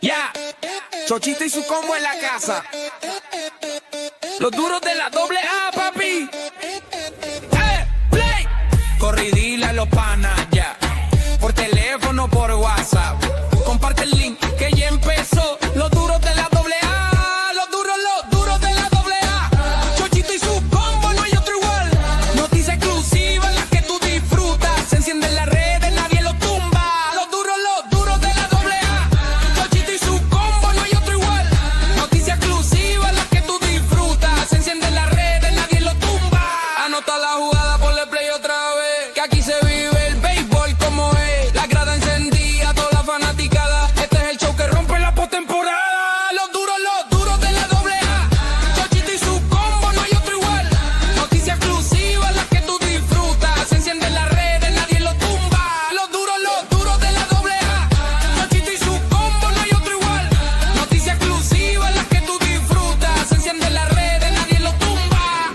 Ya, Chochito y su combo en la casa. Los duros de la doble A, papi. Play. Corridila a los panas, ya. Por teléfono, por WhatsApp. Comparte el link que ya empezó. Los duros de la doble A. Los duros de la doble A. Chochito y su combo, no hay otro igual. Noticia exclusiva, la que tú disfrutas. Se encienden las redes, nadie lo tumba. Los duros de la doble A. Chochito y su combo, no hay otro igual. Noticia exclusiva, la que tú disfrutas. Se encienden las redes, nadie lo tumba. Anota la jugada, ponle play otra vez. Que aquí se vive el béisbol como es. La grada encendida, toda la fanaticada. Este es el show que rompe la postemporada. Los duros de la doble A. Chochito y su combo, no hay otro igual. Noticia exclusiva, la que tú disfrutas. Se encienden las redes, nadie lo tumba. Los duros de la doble A. Chochito y su combo, no hay otro igual. Noticia exclusiva, la que tú disfrutas. Se encienden las redes, nadie lo tumba.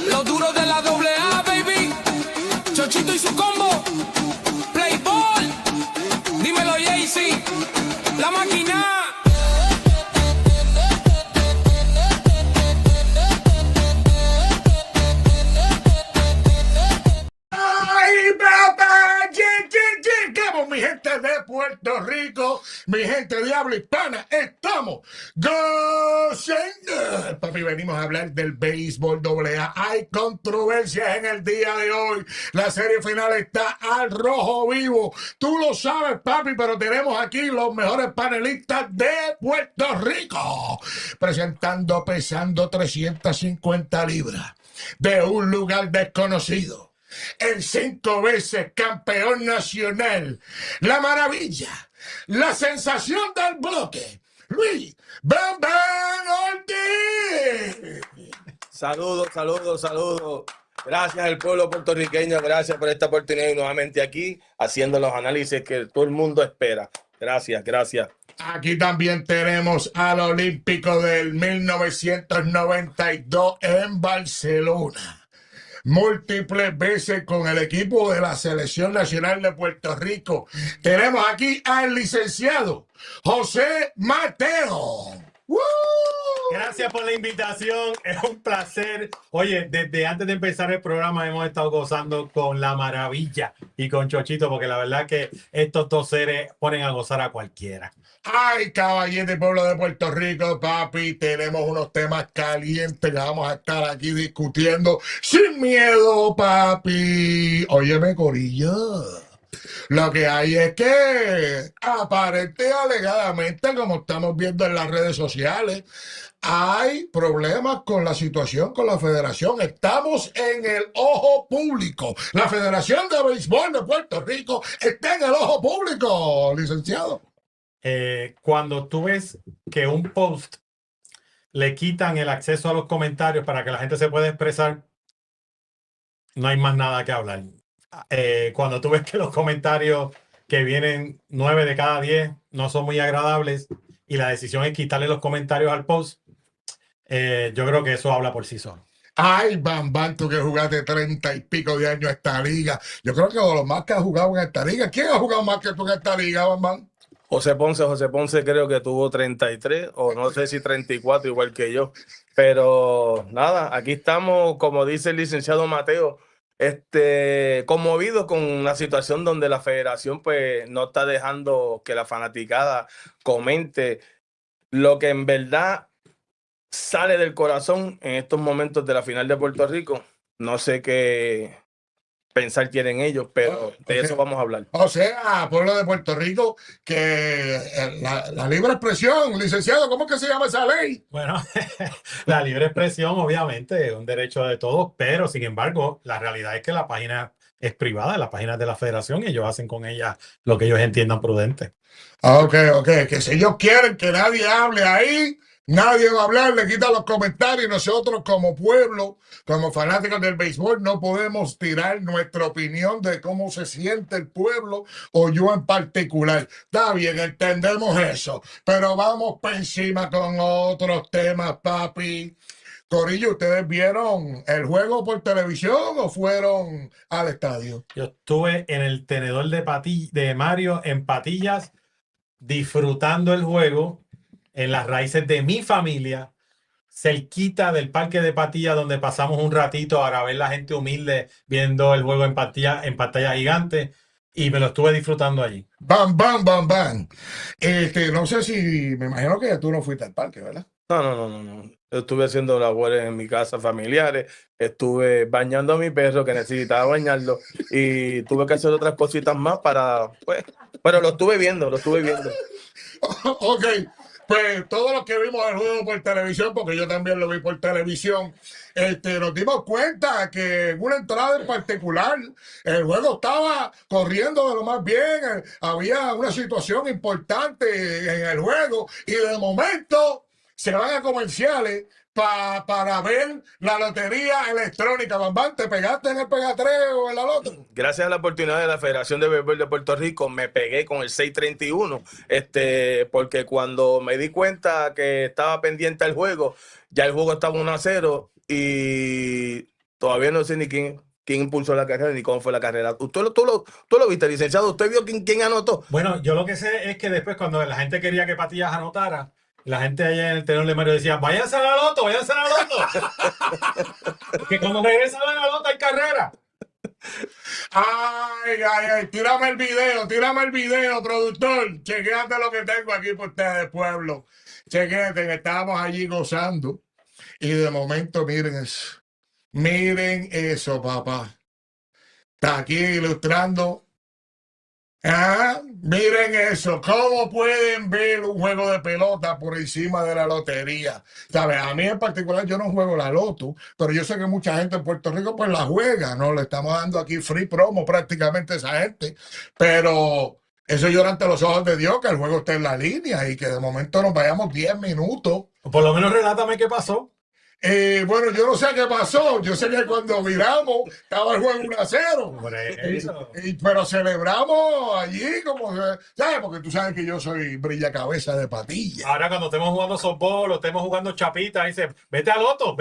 Los duros de la doble A, baby. Chochito y su combo. Play ball. Dímelo, Jay-Z. La máquina. ¡Ay, papá! Llegamos, mi gente de Puerto Rico, mi gente de habla hispana, estamos gozando. Papi, venimos a hablar del béisbol AA. Hay controversias en el día de hoy. La serie final está al rojo vivo. Tú lo sabes, papi, pero tenemos aquí los mejores panelistas de Puerto Rico. Presentando, pesando 350 libras de un lugar desconocido. El 5 veces campeón nacional, la maravilla, la sensación del bloque, Luis Bam Bam Ortiz. Saludos. Gracias al pueblo puertorriqueño, gracias por esta oportunidad y nuevamente aquí haciendo los análisis que todo el mundo espera. Gracias. Aquí también tenemos al olímpico del 1992 en Barcelona. Múltiples veces con el equipo de la Selección Nacional de Puerto Rico. Tenemos aquí al licenciado José Mateo. ¡Woo! Gracias por la invitación, es un placer. Oye, desde antes de empezar el programa hemos estado gozando con La Maravilla y con Chochito, porque la verdad que estos dos seres ponen a gozar a cualquiera. Ay, caballero y pueblo de Puerto Rico, papi, tenemos unos temas calientes que vamos a estar aquí discutiendo sin miedo, papi. Óyeme, corillo. Lo que hay es que, aparente y alegadamente, como estamos viendo en las redes sociales, hay problemas con la situación con la federación. Estamos en el ojo público. La Federación de Béisbol de Puerto Rico está en el ojo público, licenciado. Cuando tú ves que un post le quitan el acceso a los comentarios para que la gente se pueda expresar, no hay más nada que hablar. Cuando tú ves que los comentarios que vienen 9 de cada 10 no son muy agradables y la decisión es quitarle los comentarios al post, yo creo que eso habla por sí solo. Ay, Bam Bam, tú que jugaste 30 y pico de años esta liga. Yo creo que de los más que has jugado en esta liga. ¿Quién ha jugado más que tú en esta liga, Bam Bam? José Ponce creo que tuvo 33 o no sé si 34 igual que yo. Pero nada, aquí estamos, como dice el licenciado Mateo, conmovidos con la situación donde la federación pues no está dejando que la fanaticada comente lo que en verdad sale del corazón en estos momentos de la final de Puerto Rico. No sé qué pensar tienen ellos, pero de eso vamos a hablar. O sea, pueblo de Puerto Rico, que la libre expresión, licenciado, ¿cómo es que se llama esa ley? Bueno, la libre expresión obviamente es un derecho de todos, pero sin embargo, la realidad es que la página es privada, la página de la federación, y ellos hacen con ella lo que ellos entiendan prudente. Ok, que si ellos quieren que nadie hable ahí, nadie va a hablar, le quitan los comentarios y nosotros como pueblo, como fanáticos del béisbol, no podemos tirar nuestra opinión de cómo se siente el pueblo o yo en particular. Está bien, entendemos eso, pero vamos por encima con otros temas, papi. Corillo, ¿ustedes vieron el juego por televisión o fueron al estadio? Yo estuve en el tenedor de Mario en Patillas disfrutando el juego en las raíces de mi familia, cerquita del parque de Patillas, donde pasamos un ratito para ver la gente humilde viendo el juego en pantalla gigante, y me lo estuve disfrutando allí. Bam, bam, bam, bam. No sé si, me imagino que tú no fuiste al parque, ¿verdad? No. Yo estuve haciendo labores en mi casa familiares, estuve bañando a mi perro que necesitaba bañarlo y tuve que hacer otras cositas más pues, pero lo estuve viendo. Ok, pues todos los que vimos el juego por televisión, porque yo también lo vi por televisión, nos dimos cuenta que en una entrada en particular el juego estaba corriendo de lo más bien, había una situación importante en el juego y de momento se van a comerciales para ver la lotería electrónica. Bambán, ¿te pegaste en el pegatreo o en la loto? Gracias a la oportunidad de la Federación de Béisbol de Puerto Rico, me pegué con el 631, porque cuando me di cuenta que estaba pendiente al juego, ya el juego estaba 1-0 y todavía no sé ni quién impulsó la carrera ni cómo fue la carrera. Tú lo viste, licenciado, ¿usted vio quién anotó? Bueno, yo lo que sé es que después cuando la gente quería que Patillas anotara, la gente allá en el tenor de Mario decía, váyanse a la loto, váyanse a la loto. Que cuando regresan a la loto hay carrera. Ay, tírame el video, productor. Chequéate lo que tengo aquí por ustedes, pueblo. Chequéate que estábamos allí gozando. Y de momento, miren eso. Miren eso, papá. Está aquí ilustrando. Miren eso, cómo pueden ver un juego de pelota por encima de la lotería. ¿Sabes? A mí en particular yo no juego la loto, pero yo sé que mucha gente en Puerto Rico pues la juega, ¿no? Le estamos dando aquí free promo prácticamente a esa gente, pero eso llora ante los ojos de Dios que el juego esté en la línea y que de momento nos vayamos 10 minutos. Por lo menos relátame qué pasó. Bueno, yo no sé qué pasó. Yo sé que cuando miramos estaba el juego 1-0. Pero celebramos allí como, ¿sabes? Porque tú sabes que yo soy brillacabeza de patilla. Ahora cuando estemos jugando softball o estemos jugando chapita, dice, vete a loto, a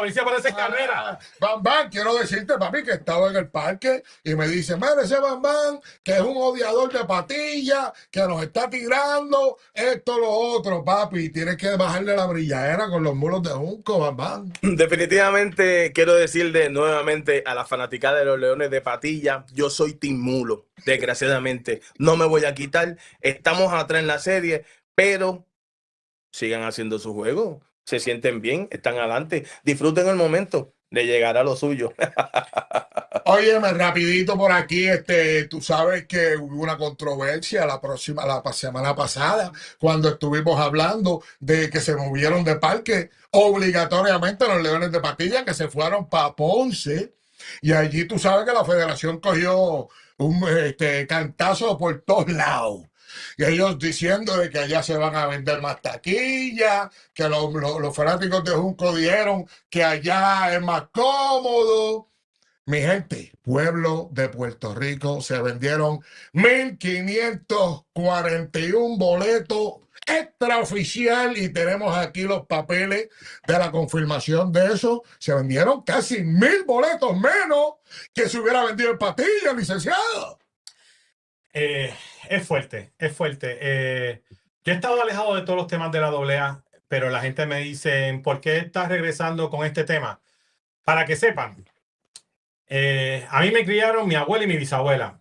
ver si aparece carrera. Bambán, quiero decirte, papi, que estaba en el parque y me dice, mira ese Bambán, que es un odiador de patilla, que nos está tirando esto, lo otro, papi. Tienes que bajarle la brilladera con los mulos de junco, Bambán. Definitivamente quiero decirle nuevamente a la fanaticada de los Leones de Patilla, yo soy Team Mulo, desgraciadamente. No me voy a quitar, estamos atrás en la serie, pero sigan haciendo su juego, se sienten bien, están adelante, disfruten el momento, le llegará lo suyo. Óyeme, rapidito por aquí, tú sabes que hubo una controversia la semana pasada, cuando estuvimos hablando de que se movieron de parque obligatoriamente los Leones de Patilla, que se fueron para Ponce, y allí tú sabes que la federación cogió un cantazo por todos lados. Y ellos diciendo de que allá se van a vender más taquillas, que los fanáticos de Junco dijeron que allá es más cómodo. Mi gente, pueblo de Puerto Rico, se vendieron 1,541 boletos extraoficial y tenemos aquí los papeles de la confirmación de eso. Se vendieron casi 1,000 boletos menos que se hubiera vendido en Patilla, licenciado. Es fuerte. Yo he estado alejado de todos los temas de la AA, pero la gente me dice, ¿por qué estás regresando con este tema? Para que sepan. A mí me criaron mi abuela y mi bisabuela.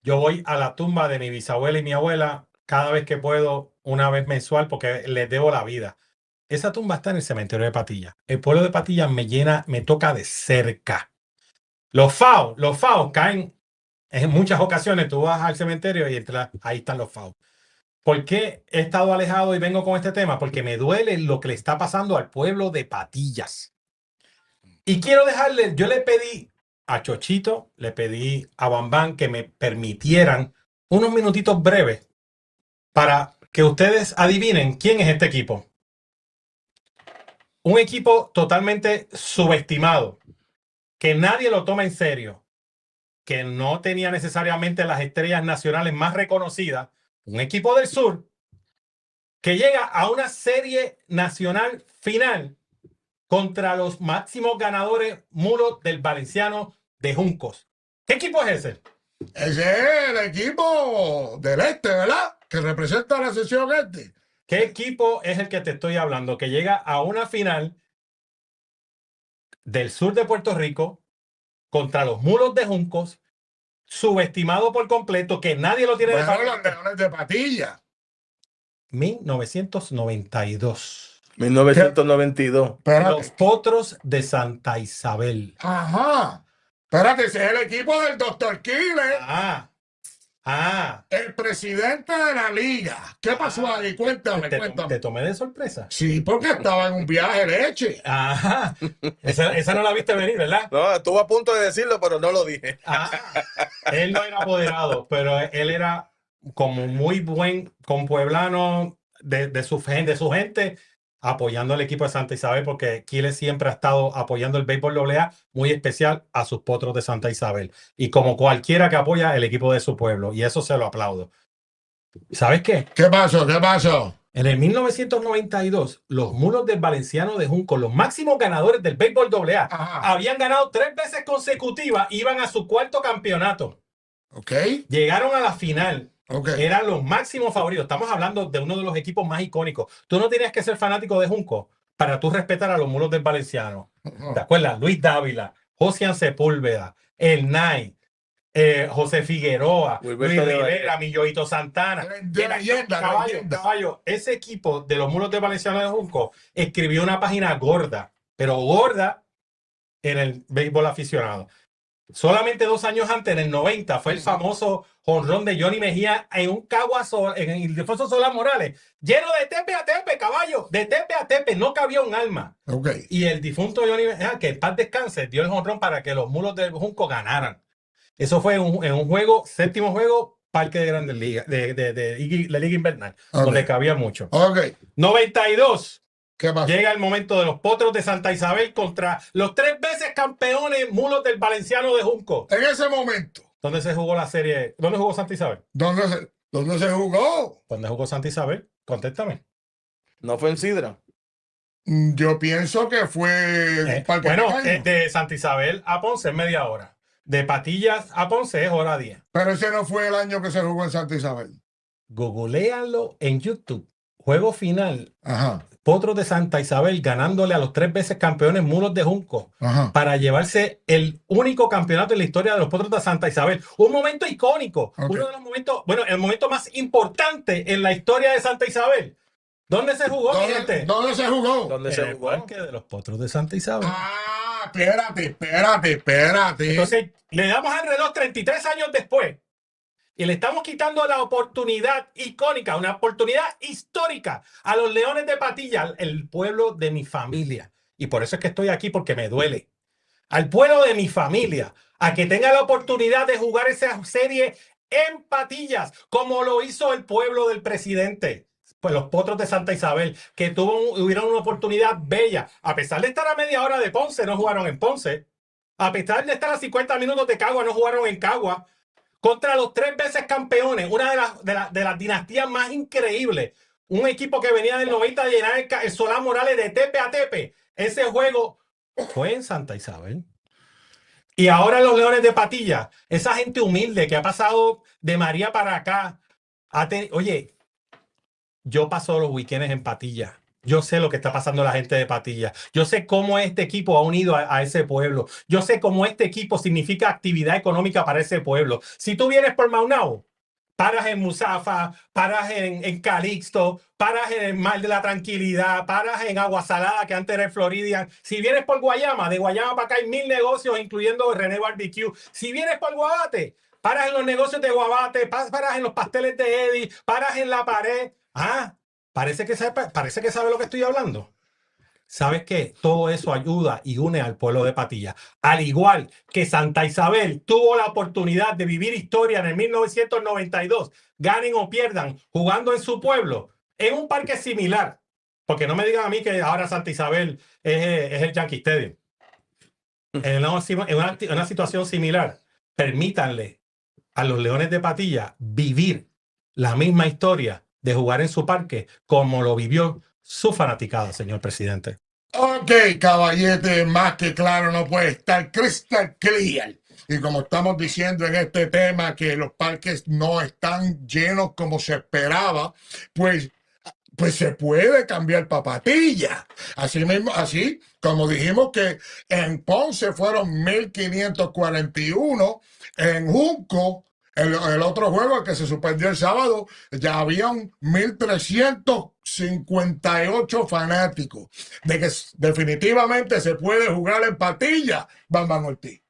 Yo voy a la tumba de mi bisabuela y mi abuela cada vez que puedo, una vez mensual, porque les debo la vida. Esa tumba está en el cementerio de Patilla. El pueblo de Patilla me toca de cerca. Los FAO caen en muchas ocasiones. Tú vas al cementerio y ahí están los FAO. ¿Por qué he estado alejado y vengo con este tema? Porque me duele lo que le está pasando al pueblo de Patillas. Y quiero dejarle, yo le pedí a Chochito, le pedí a Bambán que me permitieran unos minutitos breves para que ustedes adivinen quién es este equipo. Un equipo totalmente subestimado, que nadie lo toma en serio, que no tenía necesariamente las estrellas nacionales más reconocidas. Un equipo del sur que llega a una serie nacional final contra los máximos ganadores muros del Valenciano de Juncos. ¿Qué equipo es ese? Ese es el equipo del este, ¿verdad? que representa la sesión este. ¿Qué equipo es el que te estoy hablando? Que llega a una final del sur de Puerto Rico contra los Mulos de Juncos, subestimado por completo, que nadie lo tiene de Bueno, los favorito. Leones de Patilla. 1992. 1992. Espérate. Los Potros de Santa Isabel. Ajá. Espérate, ese es el equipo del Dr. Killer, el presidente de la liga. ¿Qué pasó ahí? Cuéntame, Te cuéntame. tomé de sorpresa. Sí, porque estaba en un viaje leche. Ajá. Esa no la viste venir, ¿verdad? No, estuve a punto de decirlo, pero no lo dije. Él no era apoderado, pero él era como muy buen compueblano de su gente, apoyando al equipo de Santa Isabel, porque Quiles siempre ha estado apoyando el béisbol AA, muy especial a sus Potros de Santa Isabel. Y como cualquiera que apoya el equipo de su pueblo, y eso se lo aplaudo. ¿Sabes qué? ¿Qué pasó? ¿Qué pasó? En el 1992, los Mulos del Valenciano de Junco, los máximos ganadores del béisbol AA, Ajá. habían ganado 3 veces consecutivas, iban a su 4º campeonato. Ok, Llegaron a la final. ok. Eran los máximos favoritos. Estamos hablando de uno de los equipos más icónicos. Tú no tenías que ser fanático de Junco para tú respetar a los Mulos del Valenciano. ¿Te acuerdas? Luis Dávila, Josian Sepúlveda, El Nay, José Figueroa, Wilberto Luis de Rivera, Milloito Santana. Leyenda, leyenda. Caballo, ese equipo de los Mulos del Valenciano de Junco escribió una página gorda, pero gorda en el béisbol aficionado. Solamente 2 años antes, en el 90, fue el famoso jonrón de Johnny Mejía en un Cagua en Ildefonso Solá Morales, lleno de tepe a tepe, caballo, de tepe a tepe, no cabía un alma. Ok. Y el difunto Johnny Mejía, que en paz descanse, dio el jonrón para que los Mulos del Junco ganaran. Eso fue en un juego, 7º juego, Parque de Grandes Ligas, de la Liga Invernal, Ok. donde cabía mucho. Ok. 92. ¿Qué pasó? Llega el momento de los Potros de Santa Isabel contra los 3 veces campeones Mulos del Valenciano de Junco. En ese momento, ¿Dónde se jugó la serie? ¿Dónde jugó Santa Isabel? ¿dónde se jugó? ¿Dónde jugó Santa Isabel? Contéstame. No fue en Sidra. Yo pienso que fue Parque Bueno, Pequeño. de Santa Isabel a Ponce es media hora. De Patillas a Ponce es hora 10. Pero ese no fue el año que se jugó en Santa Isabel. Googlealo en YouTube. Juego final. Ajá, Potros de Santa Isabel ganándole a los 3 veces campeones Mulos de Junco ajá. para llevarse el único campeonato en la historia de los Potros de Santa Isabel. Un momento icónico. Ok. Uno de los momentos, bueno, el momento más importante en la historia de Santa Isabel. ¿Dónde se jugó, mi gente? ¿Dónde se jugó? ¿Dónde En se el jugó? parque de los Potros de Santa Isabel. Ah, espérate. Entonces, le damos al reloj 33 años después y le estamos quitando la oportunidad icónica, una oportunidad histórica a los Leones de Patilla, el pueblo de mi familia. Y por eso es que estoy aquí, porque me duele. Al pueblo de mi familia, a que tenga la oportunidad de jugar esa serie en Patillas, como lo hizo el pueblo del presidente. Pues los Potros de Santa Isabel, que tuvieron una oportunidad bella. A pesar de estar a media hora de Ponce, no jugaron en Ponce. A pesar de estar a 50 minutos de Cagua, no jugaron en Cagua. Contra los 3 veces campeones, una de las dinastías más increíbles. Un equipo que venía del 90 de llenar el Solá Morales de tepe a tepe. Ese juego fue en Santa Isabel. Y ahora los Leones de Patilla, esa gente humilde que ha pasado de María para acá. Oye, yo paso los weekends en Patilla. Yo sé lo que está pasando la gente de Patilla. Yo sé cómo este equipo ha unido a ese pueblo. Yo sé cómo este equipo significa actividad económica para ese pueblo. Si tú vienes por Maunao, paras en Musafa, paras en Calixto, paras en el Mar de la Tranquilidad, paras en Agua Salada, que antes era el Floridian. Si vienes por Guayama, de Guayama para acá hay 1000 negocios, incluyendo René Barbecue. Si vienes por Guabate, paras en los negocios de Guabate, paras en los pasteles de Eddie, paras en La Pared. Parece que sabe lo que estoy hablando. ¿Sabes qué? Todo eso ayuda y une al pueblo de Patilla. Al igual que Santa Isabel tuvo la oportunidad de vivir historia en el 1992, ganen o pierdan, jugando en su pueblo, en un parque similar. Porque no me digan a mí que ahora Santa Isabel es el Yankee Stadium. En una situación similar, permítanle a los Leones de Patilla vivir la misma historia de jugar en su parque como lo vivió su fanaticada, señor presidente. Ok, caballete, más que claro no puede estar crystal clear. y como estamos diciendo en este tema que los parques no están llenos como se esperaba, pues se puede cambiar para Patilla. Así mismo, así como dijimos que en Ponce fueron 1,541, en Junco, el otro juego el que se suspendió el sábado, ya habían 1,358 fanáticos. De que definitivamente se puede jugar en Patilla, Bambam Ortiz.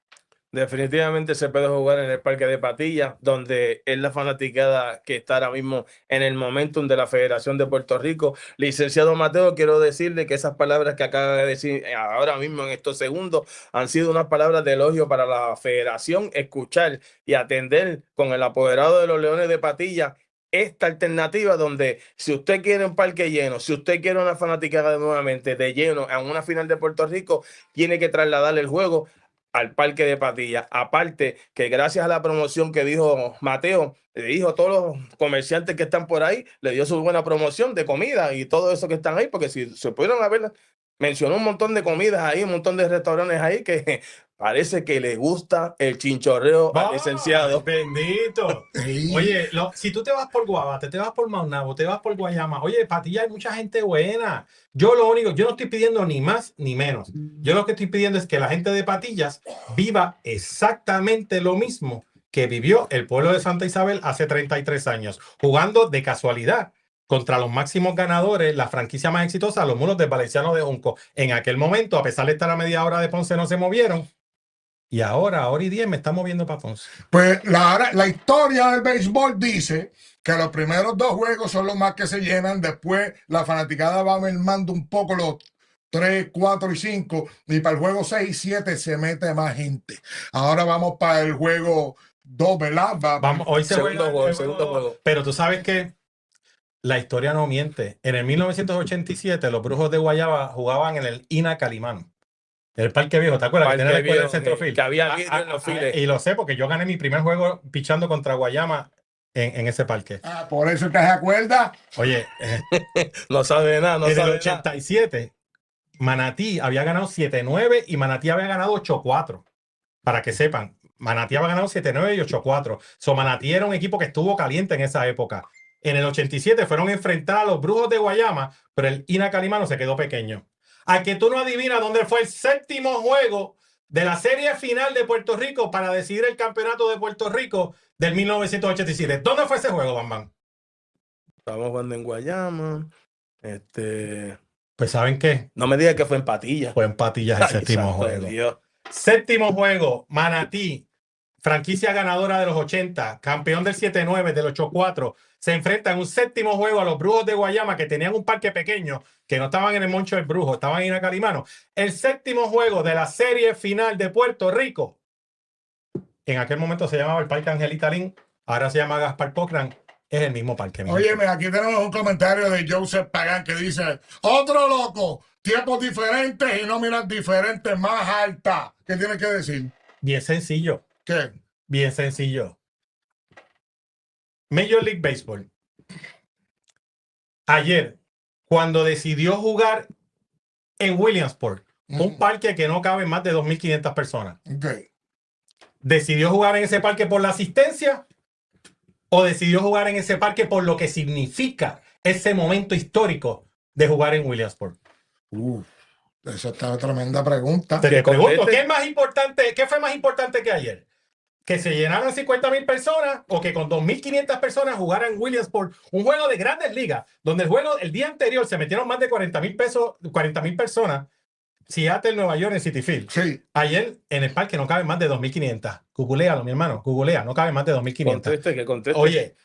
Definitivamente se puede jugar en el Parque de Patillas, donde es la fanaticada que está ahora mismo en el momentum de la Federación de Puerto Rico. Licenciado Mateo, quiero decirle que esas palabras que acaba de decir ahora mismo en estos segundos han sido unas palabras de elogio para la Federación. Escuchar y atender con el apoderado de los Leones de Patillas esta alternativa donde si usted quiere un parque lleno, si usted quiere una fanaticada nuevamente de lleno en una final de Puerto Rico, tiene que trasladar el juego al Parque de Patillas. Aparte que gracias a la promoción que dijo Mateo, le dijo a todos los comerciantes que están por ahí, le dio su buena promoción de comida y todo eso que están ahí, porque si se pudieron haber, mencionó un montón de comidas ahí, un montón de restaurantes ahí que parece que le gusta el chinchorreo al licenciado. Bendito. Sí. Oye, si tú te vas por Guabate, te vas por Maunabo, te vas por Guayama, oye, Patilla hay mucha gente buena. Yo no estoy pidiendo ni más ni menos. Yo lo que estoy pidiendo es que la gente de Patillas viva exactamente lo mismo que vivió el pueblo de Santa Isabel hace 33 años, jugando de casualidad contra los máximos ganadores, la franquicia más exitosa, los Mulos del Valenciano de Junco. En aquel momento, a pesar de estar a media hora de Ponce, no se movieron. Y ahora, hora y 10, me está moviendo para Ponce. Pues la historia del béisbol dice que los primeros 2 juegos son los más que se llenan, después la fanaticada va mermando un poco los 3, 4 y 5, y para el juego 6 y 7 se mete más gente. Ahora vamos para el juego 2, ¿verdad? Vamos, hoy se Segundo juega segundo juego. Pero tú sabes que la historia no miente. En el 1987, los Brujos de Guayaba jugaban en el INA Calimán. El Parque Viejo, ¿te acuerdas? Parque que tenía la escuela Viejo, del centrofield. que había vidrio en los files. Y lo sé porque yo gané mi primer juego pichando contra Guayama en ese parque. Por eso que se acuerda. Oye, no sabe nada, no en sabe el 87, Manatí había ganado 7-9 y Manatí había ganado 8-4. Para que sepan, Manatí había ganado 7-9 y 8-4. So, Manatí era un equipo que estuvo caliente en esa época. En el 87 fueron a enfrentar a los Brujos de Guayama, pero el INA Calimano se quedó pequeño. A que tú no adivinas dónde fue el 7º juego de la serie final de Puerto Rico para decidir el campeonato de Puerto Rico del 1987. ¿Dónde fue ese juego, Bambam? Estamos jugando en Guayama. Pues ¿saben qué? No me digas que fue en Patillas. Fue en Patillas el 7º juego. Dios. 7º juego, Manatí, franquicia ganadora de los 80, campeón del 7-9, del 8-4, se enfrenta en un 7º juego a los Brujos de Guayama, que tenían un parque pequeño, que no estaban en el Moncho del Brujo, estaban en Calimano. El 7º juego de la serie final de Puerto Rico, en aquel momento se llamaba el Parque Angelita Lin, ahora se llama Gaspar Cochran, es el mismo parque. Oye, aquí tenemos un comentario de Joseph Pagán que dice: otro loco, tiempos diferentes y nóminas diferentes, más alta. ¿Qué tiene que decir? Bien sencillo. ¿Qué? Bien sencillo. Major League Baseball. Ayer, cuando decidió jugar en Williamsport, un parque que no cabe más de 2,500 personas, Okay. ¿decidió jugar en ese parque por la asistencia o decidió jugar en ese parque por lo que significa ese momento histórico de jugar en Williamsport? Esa está tremenda pregunta. Te pregunto, ¿qué fue más importante que ayer? ¿Que se llenaran 50,000 personas o que con 2,500 personas jugaran Williamsport? Un juego de Grandes Ligas, donde el día anterior se metieron más de 40,000 personas. Seattle, Nueva York, en Citi Field. Sí. Ayer en el parque no caben más de 2,500. Googlealo, mi hermano. Googlea, no caben más de 2,500. Conteste. Oye,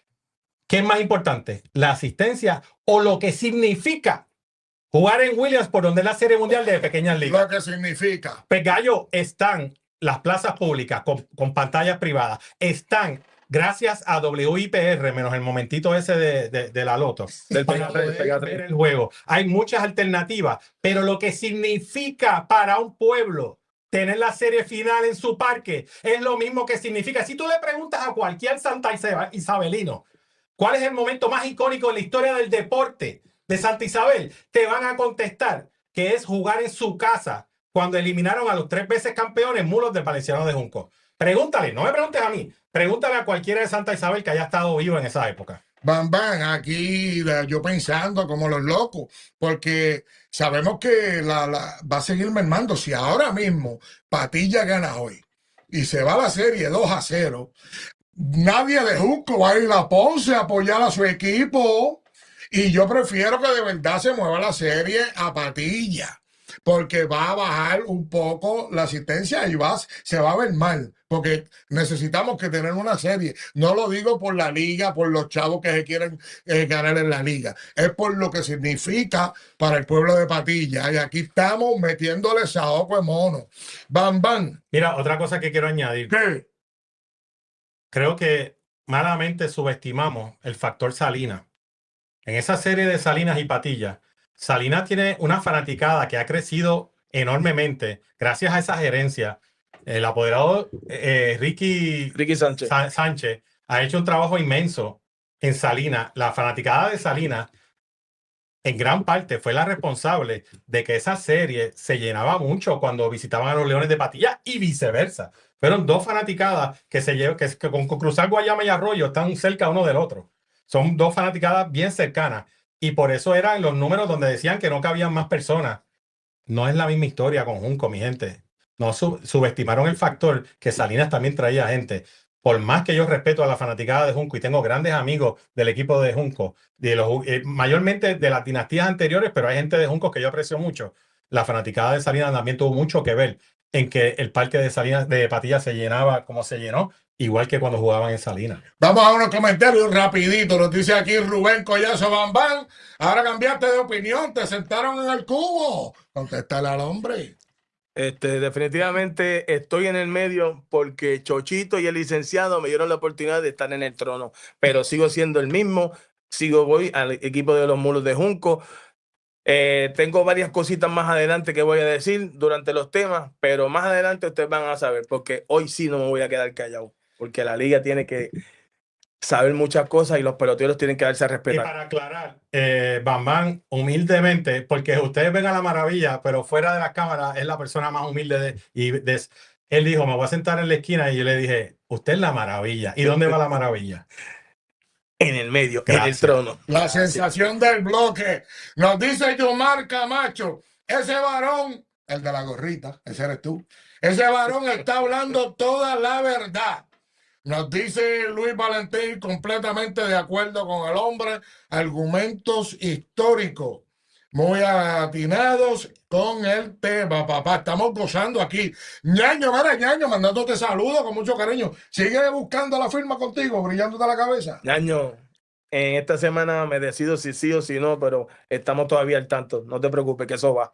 ¿qué es más importante? ¿La asistencia o lo que significa jugar en Williamsport, donde es la Serie Mundial de Pequeñas Ligas? Lo que significa. Pues, Gallo, están las plazas públicas con pantallas privadas. Están, gracias a WIPR, menos el momentito ese de la Loto, para poder ver el juego. Hay muchas alternativas, pero lo que significa para un pueblo tener la serie final en su parque es lo mismo que significa. Si tú le preguntas a cualquier Santa Isabelino cuál es el momento más icónico en la historia del deporte de Santa Isabel, te van a contestar que es jugar en su casa cuando eliminaron a los 3 veces campeones Mulos del Valenciano de Junco. Pregúntale, no me preguntes a mí, pregúntale a cualquiera de Santa Isabel que haya estado vivo en esa época. Van, aquí yo pensando como los locos, porque sabemos que va a seguir mermando. Si ahora mismo Patilla gana hoy y se va a la serie 2-0, nadie de Junco va a ir a Ponce a apoyar a su equipo. Y yo prefiero que de verdad se mueva la serie a Patilla, porque va a bajar un poco la asistencia y se va a ver mal, porque necesitamos que tener una serie. No lo digo por la liga, por los chavos que se quieren ganar en la liga, es por lo que significa para el pueblo de Patilla. Y aquí estamos metiéndole saoco de mono. Van. Mira, otra cosa que quiero añadir. ¿Qué? Creo que malamente subestimamos el factor Salinas. En esa serie de Salinas y Patilla, Salinas tiene una fanaticada que ha crecido enormemente gracias a esa gerencia. El apoderado Ricky Sánchez. Sánchez ha hecho un trabajo inmenso en Salinas. La fanaticada de Salinas, en gran parte, fue la responsable de que esa serie se llenaba mucho cuando visitaban a los Leones de Patilla y viceversa. Fueron dos fanaticadas que con cruzar Guayama y Arroyo están cerca uno del otro. Son dos fanaticadas bien cercanas y por eso eran los números donde decían que no cabían más personas. No es la misma historia con Junco, mi gente. No subestimaron el factor que Salinas también traía gente. Por más que yo respeto a la fanaticada de Junco y tengo grandes amigos del equipo de Junco, mayormente de las dinastías anteriores, pero hay gente de Junco que yo aprecio mucho. La fanaticada de Salinas también tuvo mucho que ver en que el parque de Salinas de Patilla se llenaba como se llenó, igual que cuando jugaban en Salinas. Vamos a unos comentarios rapidito. Nos dice aquí Rubén Collazo Bambán. Ahora cambiaste de opinión, te sentaron en el cubo. Contéstale al hombre. Definitivamente estoy en el medio porque Chochito y el licenciado me dieron la oportunidad de estar en el trono, pero sigo siendo el mismo, voy al equipo de los Mulos de Junco. Tengo varias cositas más adelante que voy a decir durante los temas, pero más adelante ustedes van a saber, porque hoy sí no me voy a quedar callado, porque la liga tiene que saber muchas cosas y los peloteros tienen que darse a Y respetar. para aclarar, Bambán, humildemente, porque ustedes ven a la maravilla, pero fuera de la cámara es la persona más humilde él dijo, me voy a sentar en la esquina y yo le dije, usted es la maravilla. ¿Y dónde va la maravilla? En el medio, Gracias. en el trono. La sensación del bloque. Nos dice Yomar Camacho, ese varón, el de la gorrita, ese eres tú, ese varón está hablando toda la verdad. Nos dice Luis Valentín, completamente de acuerdo con el hombre, argumentos históricos, muy atinados con el tema, papá. Estamos gozando aquí. Ñaño, mira, Ñaño, mandándote saludos con mucho cariño. Sigue buscando la firma contigo, brillándote la cabeza. Ñaño, en esta semana me decido si sí o si no, pero estamos todavía al tanto. No te preocupes, que eso va.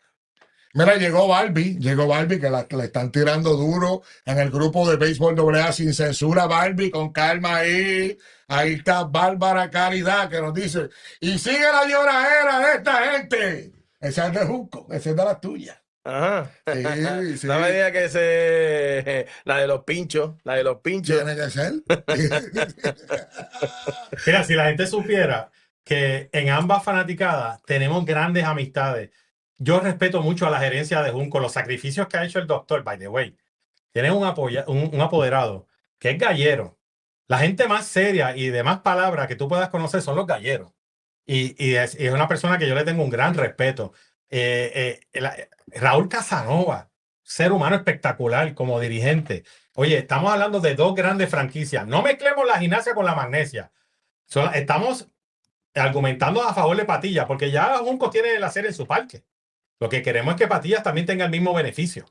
Mira, llegó Barbie, que le están tirando duro en el grupo de Béisbol AA sin censura. Barbie, con calma ahí. Ahí está Bárbara Caridad que nos dice, y sigue la lloradera de esta gente. Esa es de Junco, esa es de la tuya. Ajá. Sí. No me digas que la de los pinchos, Tiene que ser. Mira, si la gente supiera que en ambas fanaticadas tenemos grandes amistades. Yo respeto mucho a la gerencia de Junco, los sacrificios que ha hecho el doctor, by the way. Tiene un apoderado que es gallero. La gente más seria y de más palabras que tú puedas conocer son los galleros. Y es una persona que yo le tengo un gran respeto. Raúl Casanova, ser humano espectacular como dirigente. Oye, estamos hablando de dos grandes franquicias. No mezclemos la gimnasia con la magnesia. Estamos argumentando a favor de Patilla, porque ya Junco tiene la serie en su parque. Lo que queremos es que Patillas también tenga el mismo beneficio.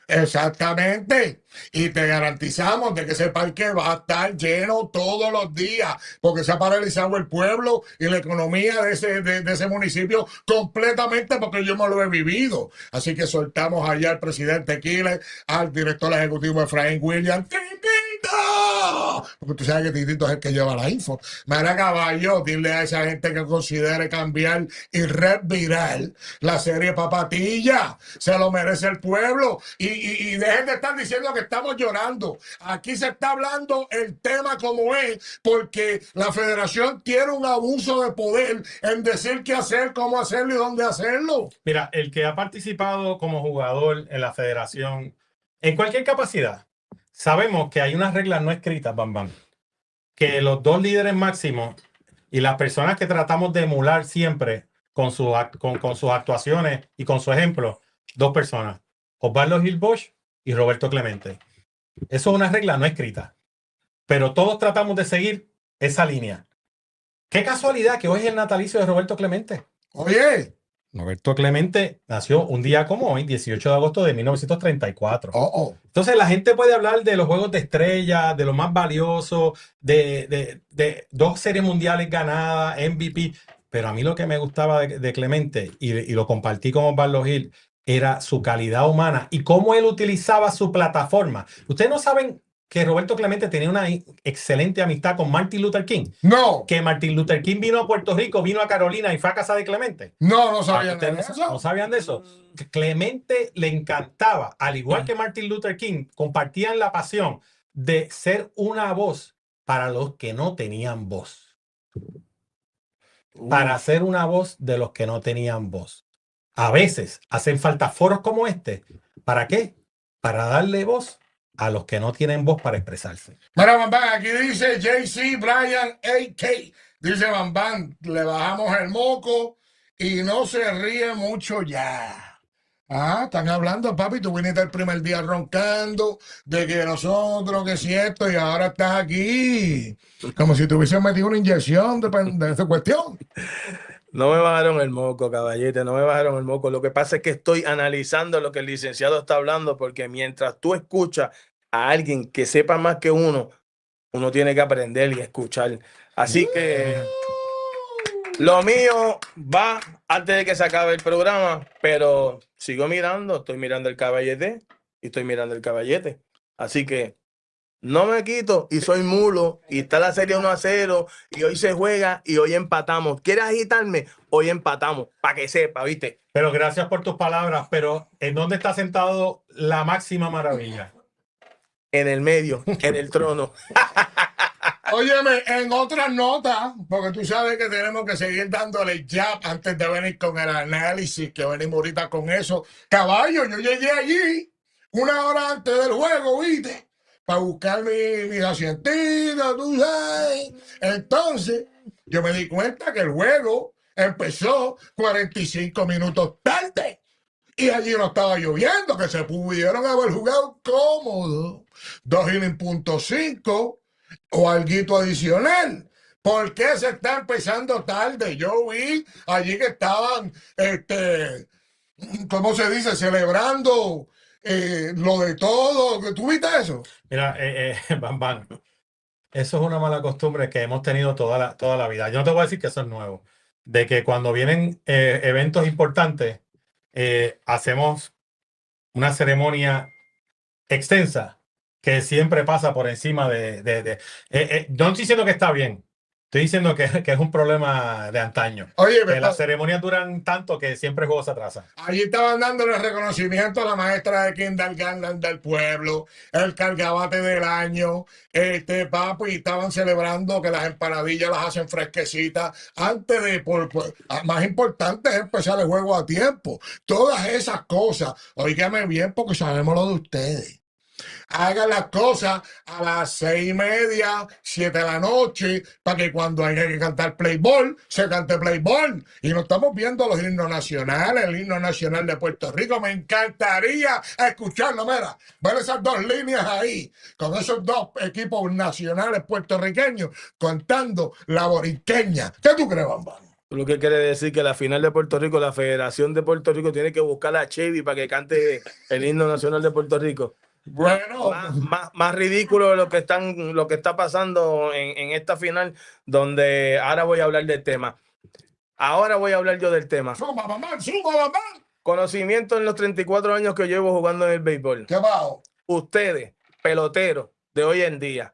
Exactamente. Y te garantizamos de que ese parque va a estar lleno todos los días, porque se ha paralizado el pueblo y la economía de ese municipio completamente, porque yo me lo he vivido. Así que soltamos allá al presidente Quiles, al director ejecutivo Efraín Williams. ¡Titito! Porque tú sabes que Titito es el que lleva la info. Mara Caballo, dile a esa gente que considere cambiar y revirar la serie Papatilla. Se lo merece el pueblo. Y dejen de estar diciendo que estamos llorando. Aquí se está hablando el tema como es, porque la federación tiene un abuso de poder en decir qué hacer, cómo hacerlo y dónde hacerlo. Mira, el que ha participado como jugador en la federación, en cualquier capacidad, sabemos que hay unas reglas no escritas, Bam Bam, que los dos líderes máximos y las personas que tratamos de emular siempre con sus actuaciones y con su ejemplo, dos personas, Osvaldo Gil Bosch y Roberto Clemente. Eso es una regla no escrita, pero todos tratamos de seguir esa línea. Qué casualidad que hoy es el natalicio de Roberto Clemente. Oye. Roberto Clemente nació un día como hoy, 18 de agosto de 1934. Entonces la gente puede hablar de los juegos de estrellas, de lo más valioso, de 2 series mundiales ganadas, MVP, pero a mí lo que me gustaba de Clemente, y lo compartí con Osvaldo Gil, era su calidad humana y cómo él utilizaba su plataforma. Ustedes no saben que Roberto Clemente tenía una excelente amistad con Martin Luther King. No. Que Martin Luther King vino a Puerto Rico, vino a Carolina y fue a casa de Clemente. No sabían de ¿Ustedes eso. no sabían de eso? Clemente le encantaba, al igual que Martin Luther King, compartían la pasión de ser una voz para los que no tenían voz. Para ser una voz de los que no tenían voz. A veces hacen falta foros como este. ¿Para qué? Para darle voz a los que no tienen voz para expresarse. Mira, Bambán, aquí dice JC Brian AK. Dice Bambán, le bajamos el moco y no se ríe mucho ya. Ah, están hablando, papi, tú viniste el primer día roncando de que nosotros, que si esto, y ahora estás aquí. Como si te hubiesen metido una inyección de esa cuestión. No me bajaron el moco, caballete, no me bajaron el moco. Lo que pasa es que estoy analizando lo que el licenciado está hablando, porque mientras tú escuchas a alguien que sepa más que uno tiene que aprender y escuchar. Así que lo mío va antes de que se acabe el programa, pero sigo mirando, estoy mirando el caballete y estoy mirando el caballete. Así que no me quito y soy mulo y está la serie 1-0 y hoy se juega y hoy empatamos. ¿Quieres agitarme? Hoy empatamos, para que sepa, ¿viste? Pero gracias por tus palabras, pero ¿en dónde está sentado la máxima maravilla? En el medio, en el trono. Óyeme, en otras notas, porque tú sabes que tenemos que seguir dándole jab antes de venir con el análisis, que venimos ahorita con eso. Caballo, yo llegué allí 1 hora antes del juego, ¿viste? Para buscar mis asientitos, tú sabes. Entonces, yo me di cuenta que el juego empezó 45 minutos tarde. Y allí no estaba lloviendo, que se pudieron haber jugado cómodo. 2.5 o alguito adicional. ¿Por qué se está empezando tarde? Yo vi allí que estaban, ¿cómo se dice? Celebrando lo de todo. ¿Tú viste eso? Mira, Bam Bam, eso es una mala costumbre que hemos tenido toda la vida. Yo no te voy a decir que eso es nuevo. De que cuando vienen eventos importantes, hacemos una ceremonia extensa que siempre pasa por encima no estoy diciendo que está bien, estoy diciendo que es un problema de antaño. Oye, que las ceremonias duran tanto que siempre el juego se atrasa. Allí estaban dándole reconocimiento a la maestra de kindergarten del pueblo, el cargabate del año, papi, y estaban celebrando que las empanadillas las hacen fresquecitas antes de, más importante es empezar el juego a tiempo. Todas esas cosas, óigame bien porque sabemos lo de ustedes. Hagan las cosas a las 6:30, 7 de la noche, para que cuando haya que cantar play ball, se cante play ball. Y no estamos viendo los himnos nacionales, el himno nacional de Puerto Rico. Me encantaría escucharlo, mira, ver esas 2 líneas ahí, con esos 2 equipos nacionales puertorriqueños, cantando la boriqueña. ¿Qué tú crees, Bamba? Lo que quiere decir que la final de Puerto Rico, la Federación de Puerto Rico tiene que buscar a Chevy para que cante el himno nacional de Puerto Rico. Bueno, más ridículo de lo que está pasando en esta final, donde ahora voy a hablar del tema. Ahora voy a hablar yo del tema. Suba, mamá, suba, mamá. Conocimiento en los 34 años que llevo jugando en el béisbol. ¿Qué bajo? Ustedes, peloteros de hoy en día,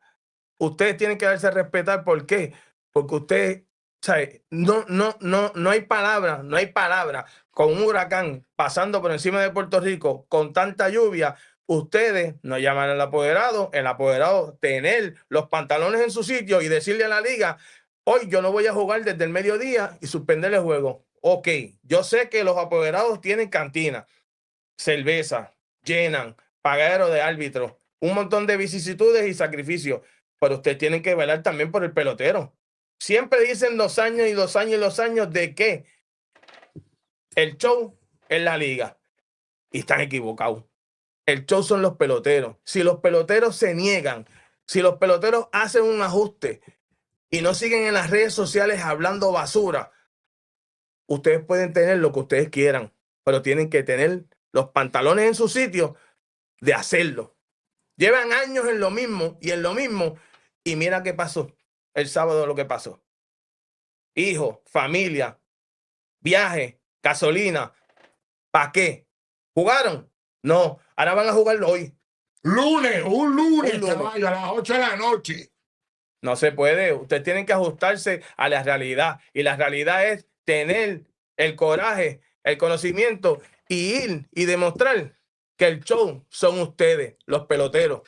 ustedes tienen que darse a respetar. ¿Por qué? Porque ustedes, ¿sabes? No hay palabra con un huracán pasando por encima de Puerto Rico con tanta lluvia. Ustedes no llaman al apoderado, el apoderado tener los pantalones en su sitio y decirle a la liga, hoy yo no voy a jugar desde el mediodía y suspender el juego. Ok, yo sé que los apoderados tienen cantina, cerveza, llenan, pagadero de árbitros, un montón de vicisitudes y sacrificios, pero ustedes tienen que velar también por el pelotero. Siempre dicen 2 años y 2 años y 2 años de que el show es la liga. Y están equivocados. El show son los peloteros. Si los peloteros se niegan, si los peloteros hacen un ajuste y no siguen en las redes sociales hablando basura, ustedes pueden tener lo que ustedes quieran, pero tienen que tener los pantalones en su sitio de hacerlo. Llevan años en lo mismo y mira qué pasó el sábado, lo que pasó. Hijos, familia, viaje, gasolina. ¿Para qué? ¿Jugaron? No, ahora van a jugarlo hoy. Un lunes, Un lunes. caballo, a las 8 de la noche. No se puede. Ustedes tienen que ajustarse a la realidad. Y la realidad es tener el coraje, el conocimiento y ir y demostrar que el show son ustedes, los peloteros,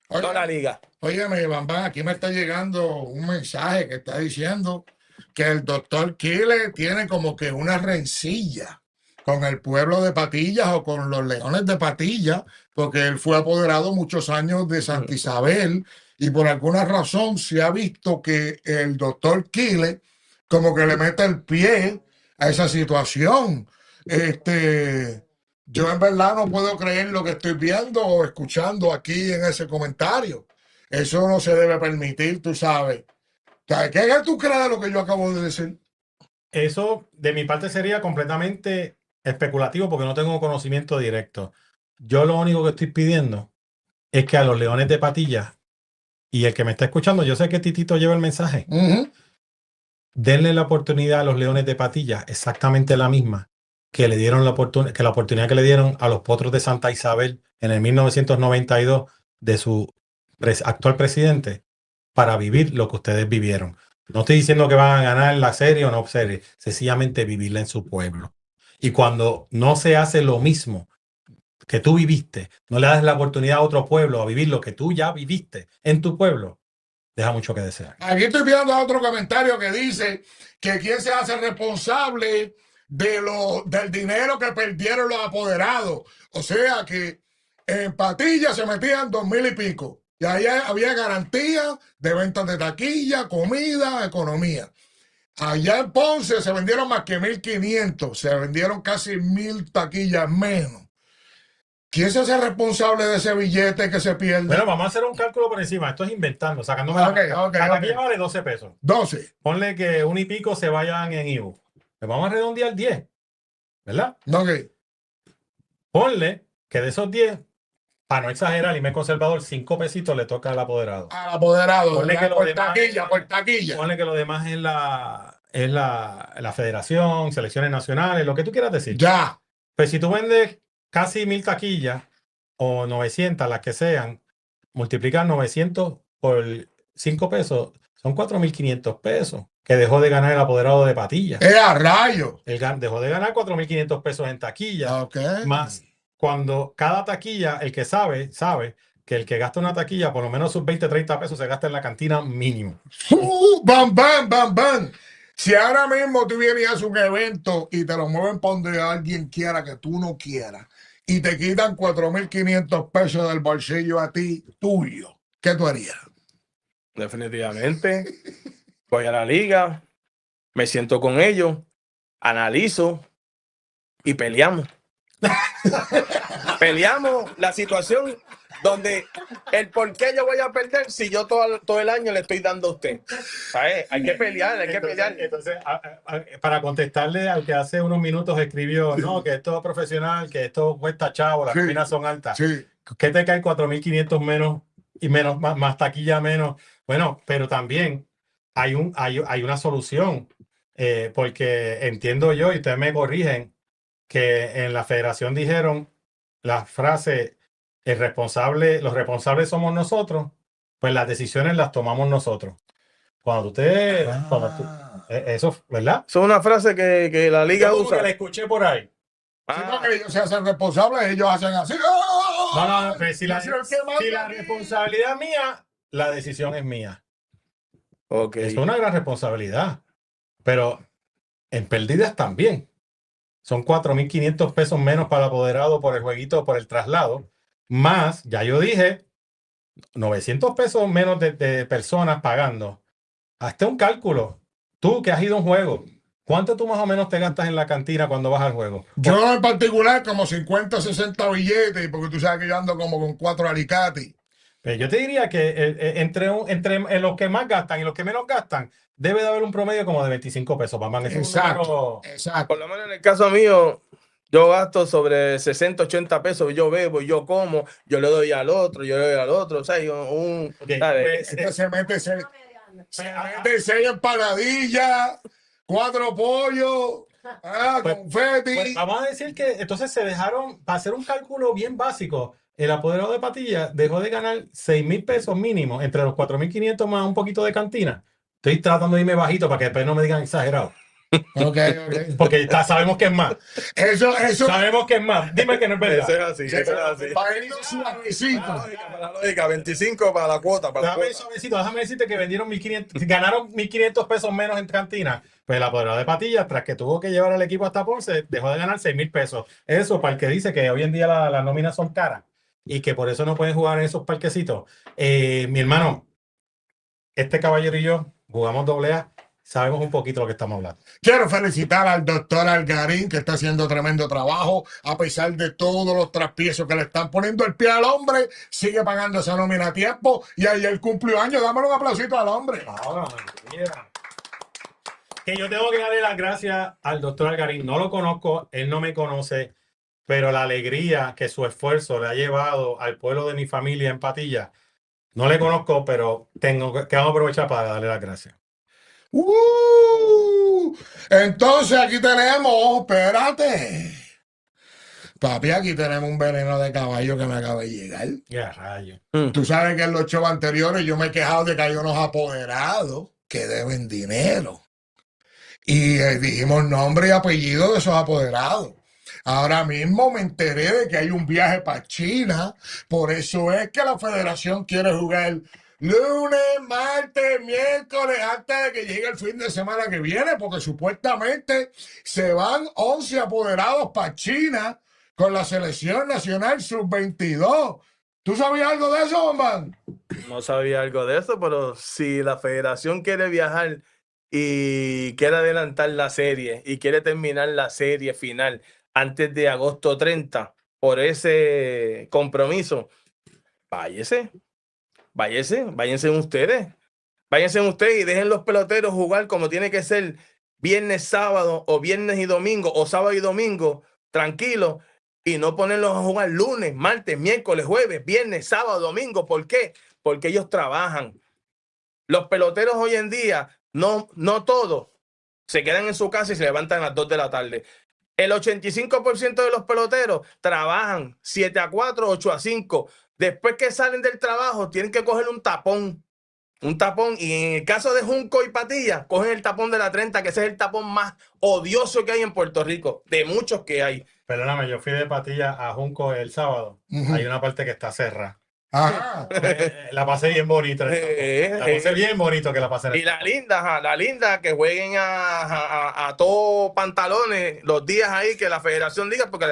no la liga. Óyeme, Bambán, aquí me está llegando un mensaje que está diciendo que el doctor Kile tiene como que una rencilla con el pueblo de Patillas o con los Leones de Patillas, porque él fue apoderado muchos años de Santa Isabel y por alguna razón se ha visto que el doctor Kile como que le mete el pie a esa situación. Yo en verdad no puedo creer lo que estoy viendo o escuchando aquí en ese comentario. Eso no se debe permitir, tú sabes. ¿Qué tú crees de lo que yo acabo de decir? Eso de mi parte sería completamente especulativo porque no tengo conocimiento directo. Yo lo único que estoy pidiendo es que a los Leones de Patillas y el que me está escuchando, yo sé que Titito lleva el mensaje, denle la oportunidad a los Leones de Patillas, exactamente la misma que le dieron la oportunidad que le dieron a los Potros de Santa Isabel en el 1992 de su actual presidente para vivir lo que ustedes vivieron. No estoy diciendo que van a ganar la serie o no serie, sencillamente vivirla en su pueblo. Y cuando no se hace lo mismo que tú viviste, no le das la oportunidad a otro pueblo a vivir lo que tú ya viviste en tu pueblo, deja mucho que desear. Aquí estoy viendo otro comentario que dice que quién se hace responsable del dinero que perdieron los apoderados. O sea que en Patillas se metían 2,000 y pico. Y ahí había garantía de ventas de taquilla, comida, economía. Allá en Ponce se vendieron más que 1,500. Se vendieron casi 1,000 taquillas menos. ¿Quién se hace responsable de ese billete que se pierde? Bueno, vamos a hacer un cálculo por encima. Esto es inventando, sacándome la taquilla vale 12 pesos. 12. Ponle que 1 y pico se vayan en IVU. Le vamos a redondear 10, ¿verdad? Ok. Ponle que de esos 10, para no exagerar y me conservador, 5 pesitos le toca al apoderado. Al apoderado. Ponle que por taquilla. Ponle que lo demás es la federación, selecciones nacionales, lo que tú quieras decir. Ya. Pues si tú vendes casi 1,000 taquillas o 900, las que sean, multiplicar 900 por 5 pesos, son 4,500 pesos que dejó de ganar el apoderado de Patillas. A rayo! Él dejó de ganar 4,500 pesos en taquilla. Okay. Más cuando cada taquilla, el que sabe que el que gasta una taquilla, por lo menos sus 20, 30 pesos se gasta en la cantina mínimo. ¡Bam, bam, bam, bam! Si ahora mismo tú vienes a hacer un evento y te lo mueven para donde alguien quiera que tú no quieras y te quitan 4,500 pesos del bolsillo a ti tuyo, ¿qué tú harías? Definitivamente. Voy a la liga, me siento con ellos, analizo y peleamos. Peleamos la situación donde el por qué yo voy a perder si yo todo el año le estoy dando a usted. ¿Sabes? Hay que pelear, hay que pelear. Entonces, para contestarle al que hace unos minutos escribió, no, que esto es profesional, que esto cuesta chavo, las minas son altas. Sí. ¿Qué te cae 4,500 menos y menos más taquilla menos? Bueno, pero también hay una solución, porque entiendo yo, y ustedes me corrigen, que en la federación dijeron la frase, los responsables somos nosotros, pues las decisiones las tomamos nosotros. Eso, ¿verdad? Es una frase que la liga Yo usa. que la escuché por ahí. Si no, que ellos se hacen responsables, ellos hacen así. No, pero si la responsabilidad es mía, la decisión es mía. Okay. Es una gran responsabilidad, pero en pérdidas también. Son 4,500 pesos menos para el apoderado por el jueguito, por el traslado. Más, ya yo dije $900 menos de personas pagando. Hazte un cálculo. Tú que has ido a un juego, ¿cuánto tú más o menos te gastas en la cantina cuando vas al juego? Yo en particular como 50 o 60 billetes, porque tú sabes que yo ando como con 4 alicates. Yo te diría que entre los que más gastan y los que menos gastan, debe de haber un promedio como de $25, Batman. Eso es un Exacto, número- exacto. Por lo menos en el caso mío, yo gasto sobre 60, 80 pesos. Yo bebo, yo como, yo le doy al otro, yo le doy al otro. O sea, Ok, ¿sabes? pues, Se mete 6 empanadillas, 4 pollos, Pues- confeti. pues vamos a decir que entonces se dejaron, para hacer un cálculo bien básico, el apoderado de Patilla dejó de ganar $6,000 mínimo entre los 4,500 más un poquito de cantina. Estoy tratando de irme bajito para que después no me digan exagerado. Ok. Porque sabemos que es más. Eso, Sabemos que es más. Dime que no es verdad. Eso es así, eso es así. para irnos suavecito. Para la lógica, 25 para la cuota, para la Déjame, cuota. suavecito, déjame decirte que vendieron 1,500, ganaron $1,500 menos en cantina. Pues el apoderado de Patilla, tras que tuvo que llevar al equipo hasta Ponce, dejó de ganar $6,000. Eso para el que dice que hoy en día las nóminas son caras y que por eso no pueden jugar en esos parquecitos. Mi hermano, este caballero y yo jugamos AA, sabemos un poquito lo que estamos hablando. Quiero felicitar al doctor Algarín, que está haciendo tremendo trabajo, a pesar de todos los traspiezos que le están poniendo el pie al hombre, sigue pagando esa nómina a tiempo, y ayer cumplió años. Dámelo un aplausito al hombre. Mira. Que yo tengo que darle las gracias al doctor Algarín. No lo conozco, él no me conoce, pero la alegría que su esfuerzo le ha llevado al pueblo de mi familia en Patilla, no le conozco, pero tengo que aprovechar para darle las gracias. Entonces aquí tenemos, espérate. Papi, aquí tenemos un veneno de caballo que me acaba de llegar. Ya, rayo. Tú sabes que en los shows anteriores yo me he quejado de que hay unos apoderados que deben dinero. Y dijimos nombre y apellido de esos apoderados. Ahora mismo me enteré de que hay un viaje para China. Por eso es que la federación quiere jugar lunes, martes, miércoles, antes de que llegue el fin de semana que viene, porque supuestamente se van 11 apoderados para China con la selección nacional sub-22. ¿Tú sabías algo de eso, Bombán? No sabía algo de eso, pero si la federación quiere viajar y quiere adelantar la serie y quiere terminar la serie final antes de agosto 30 por ese compromiso, váyase, váyanse ustedes y dejen los peloteros jugar como tiene que ser viernes, sábado o viernes y domingo o sábado y domingo, tranquilo, y no ponerlos a jugar lunes, martes, miércoles, jueves, viernes, sábado, domingo. ¿Por qué? Porque ellos trabajan. Los peloteros hoy en día, no todos, se quedan en su casa y se levantan a las 2 de la tarde. El 85% de los peloteros trabajan 7 a 4, 8 a 5. Después que salen del trabajo, tienen que coger un tapón, y en el caso de Junco y Patilla, cogen el tapón de la 30, que ese es el tapón más odioso que hay en Puerto Rico, de muchos que hay. Perdóname, yo fui de Patilla a Junco el sábado. Hay una parte que está cerrada. Ajá. La pasé bien bonita. La pasé bien bonito que la pasé. Y la linda, que jueguen a todos pantalones los días ahí que la federación diga, porque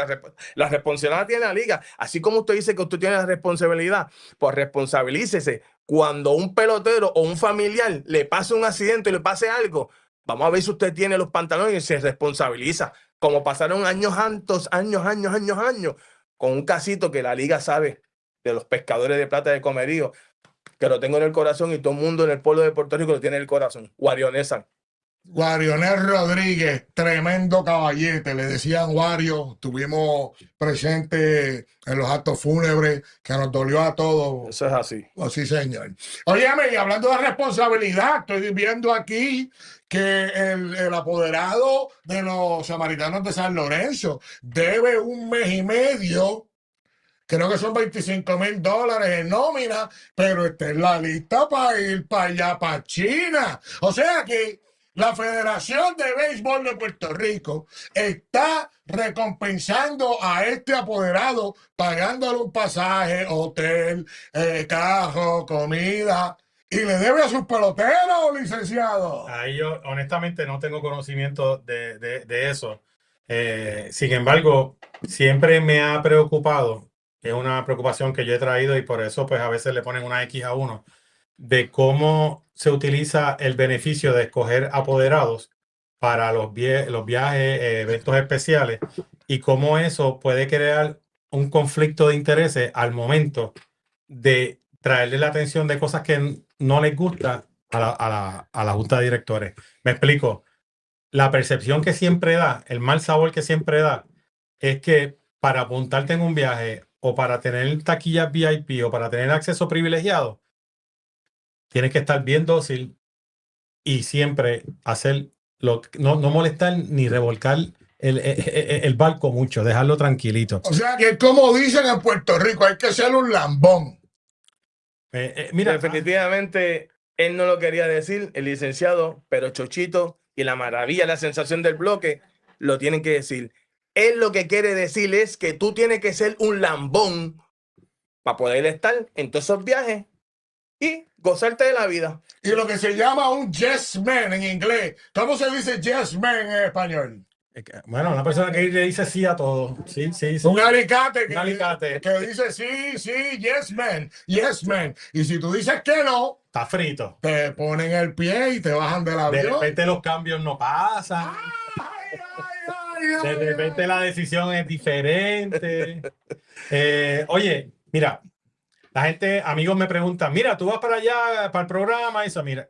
la responsabilidad tiene la liga. Así como usted dice que usted tiene la responsabilidad, pues responsabilícese. Cuando un pelotero o un familiar le pase un accidente y le pase algo, vamos a ver si usted tiene los pantalones y se responsabiliza. Como pasaron años, con un casito que la liga sabe de los pescadores de plata de Comerío, que lo tengo en el corazón y todo el mundo en el pueblo de Puerto Rico lo tiene en el corazón. Guarionesa. Guarionel Rodríguez, tremendo caballete, le decían Wario, estuvimos presentes en los actos fúnebres, que nos dolió a todos. Eso es así. Oh, sí, señor. Óyeme, y hablando de responsabilidad, estoy viendo aquí que el apoderado de los Samaritanos de San Lorenzo debe 1 mes y medio. Creo que son $25,000 en nómina, pero está en la lista para ir para allá, para China. O sea que la Federación de Béisbol de Puerto Rico está recompensando a este apoderado, pagándole un pasaje, hotel, carro, comida, y le debe a sus peloteros, licenciado. Ahí yo honestamente no tengo conocimiento de eso. Sin embargo, siempre me ha preocupado es una preocupación que yo he traído y por eso pues a veces le ponen una X a uno, de cómo se utiliza el beneficio de escoger apoderados para los viajes, eventos especiales, y cómo eso puede crear un conflicto de intereses al momento de traerle la atención de cosas que no les gusta a la junta de directores. Me explico. La percepción que siempre da, el mal sabor que siempre da, es que para apuntarte en un viaje o para tener taquillas VIP o para tener acceso privilegiado, tienes que estar bien dócil y siempre hacer no molestar ni revolcar el barco mucho, dejarlo tranquilito. O sea que como dicen en Puerto Rico, hay que ser un lambón. Mira, Definitivamente él no lo quería decir, el licenciado, pero Chochito y la maravilla, la sensación del bloque, lo tienen que decir. Él lo que quiere decir es que tú tienes que ser un lambón para poder estar en todos esos viajes y gozarte de la vida. Y lo que se llama un yes man en inglés. ¿Cómo se dice yes man en español? bueno, una persona que le dice sí a todo. Sí, sí, sí. Un alicate, Un alicate. que dice sí, sí, yes man, yes man. Y si tú dices que no, Está frito. te ponen el pie y te bajan del De avión. repente los cambios no pasan. De repente la decisión es diferente. Oye, mira, la gente, amigos me preguntan, mira, tú vas para allá, para el programa, eso, mira.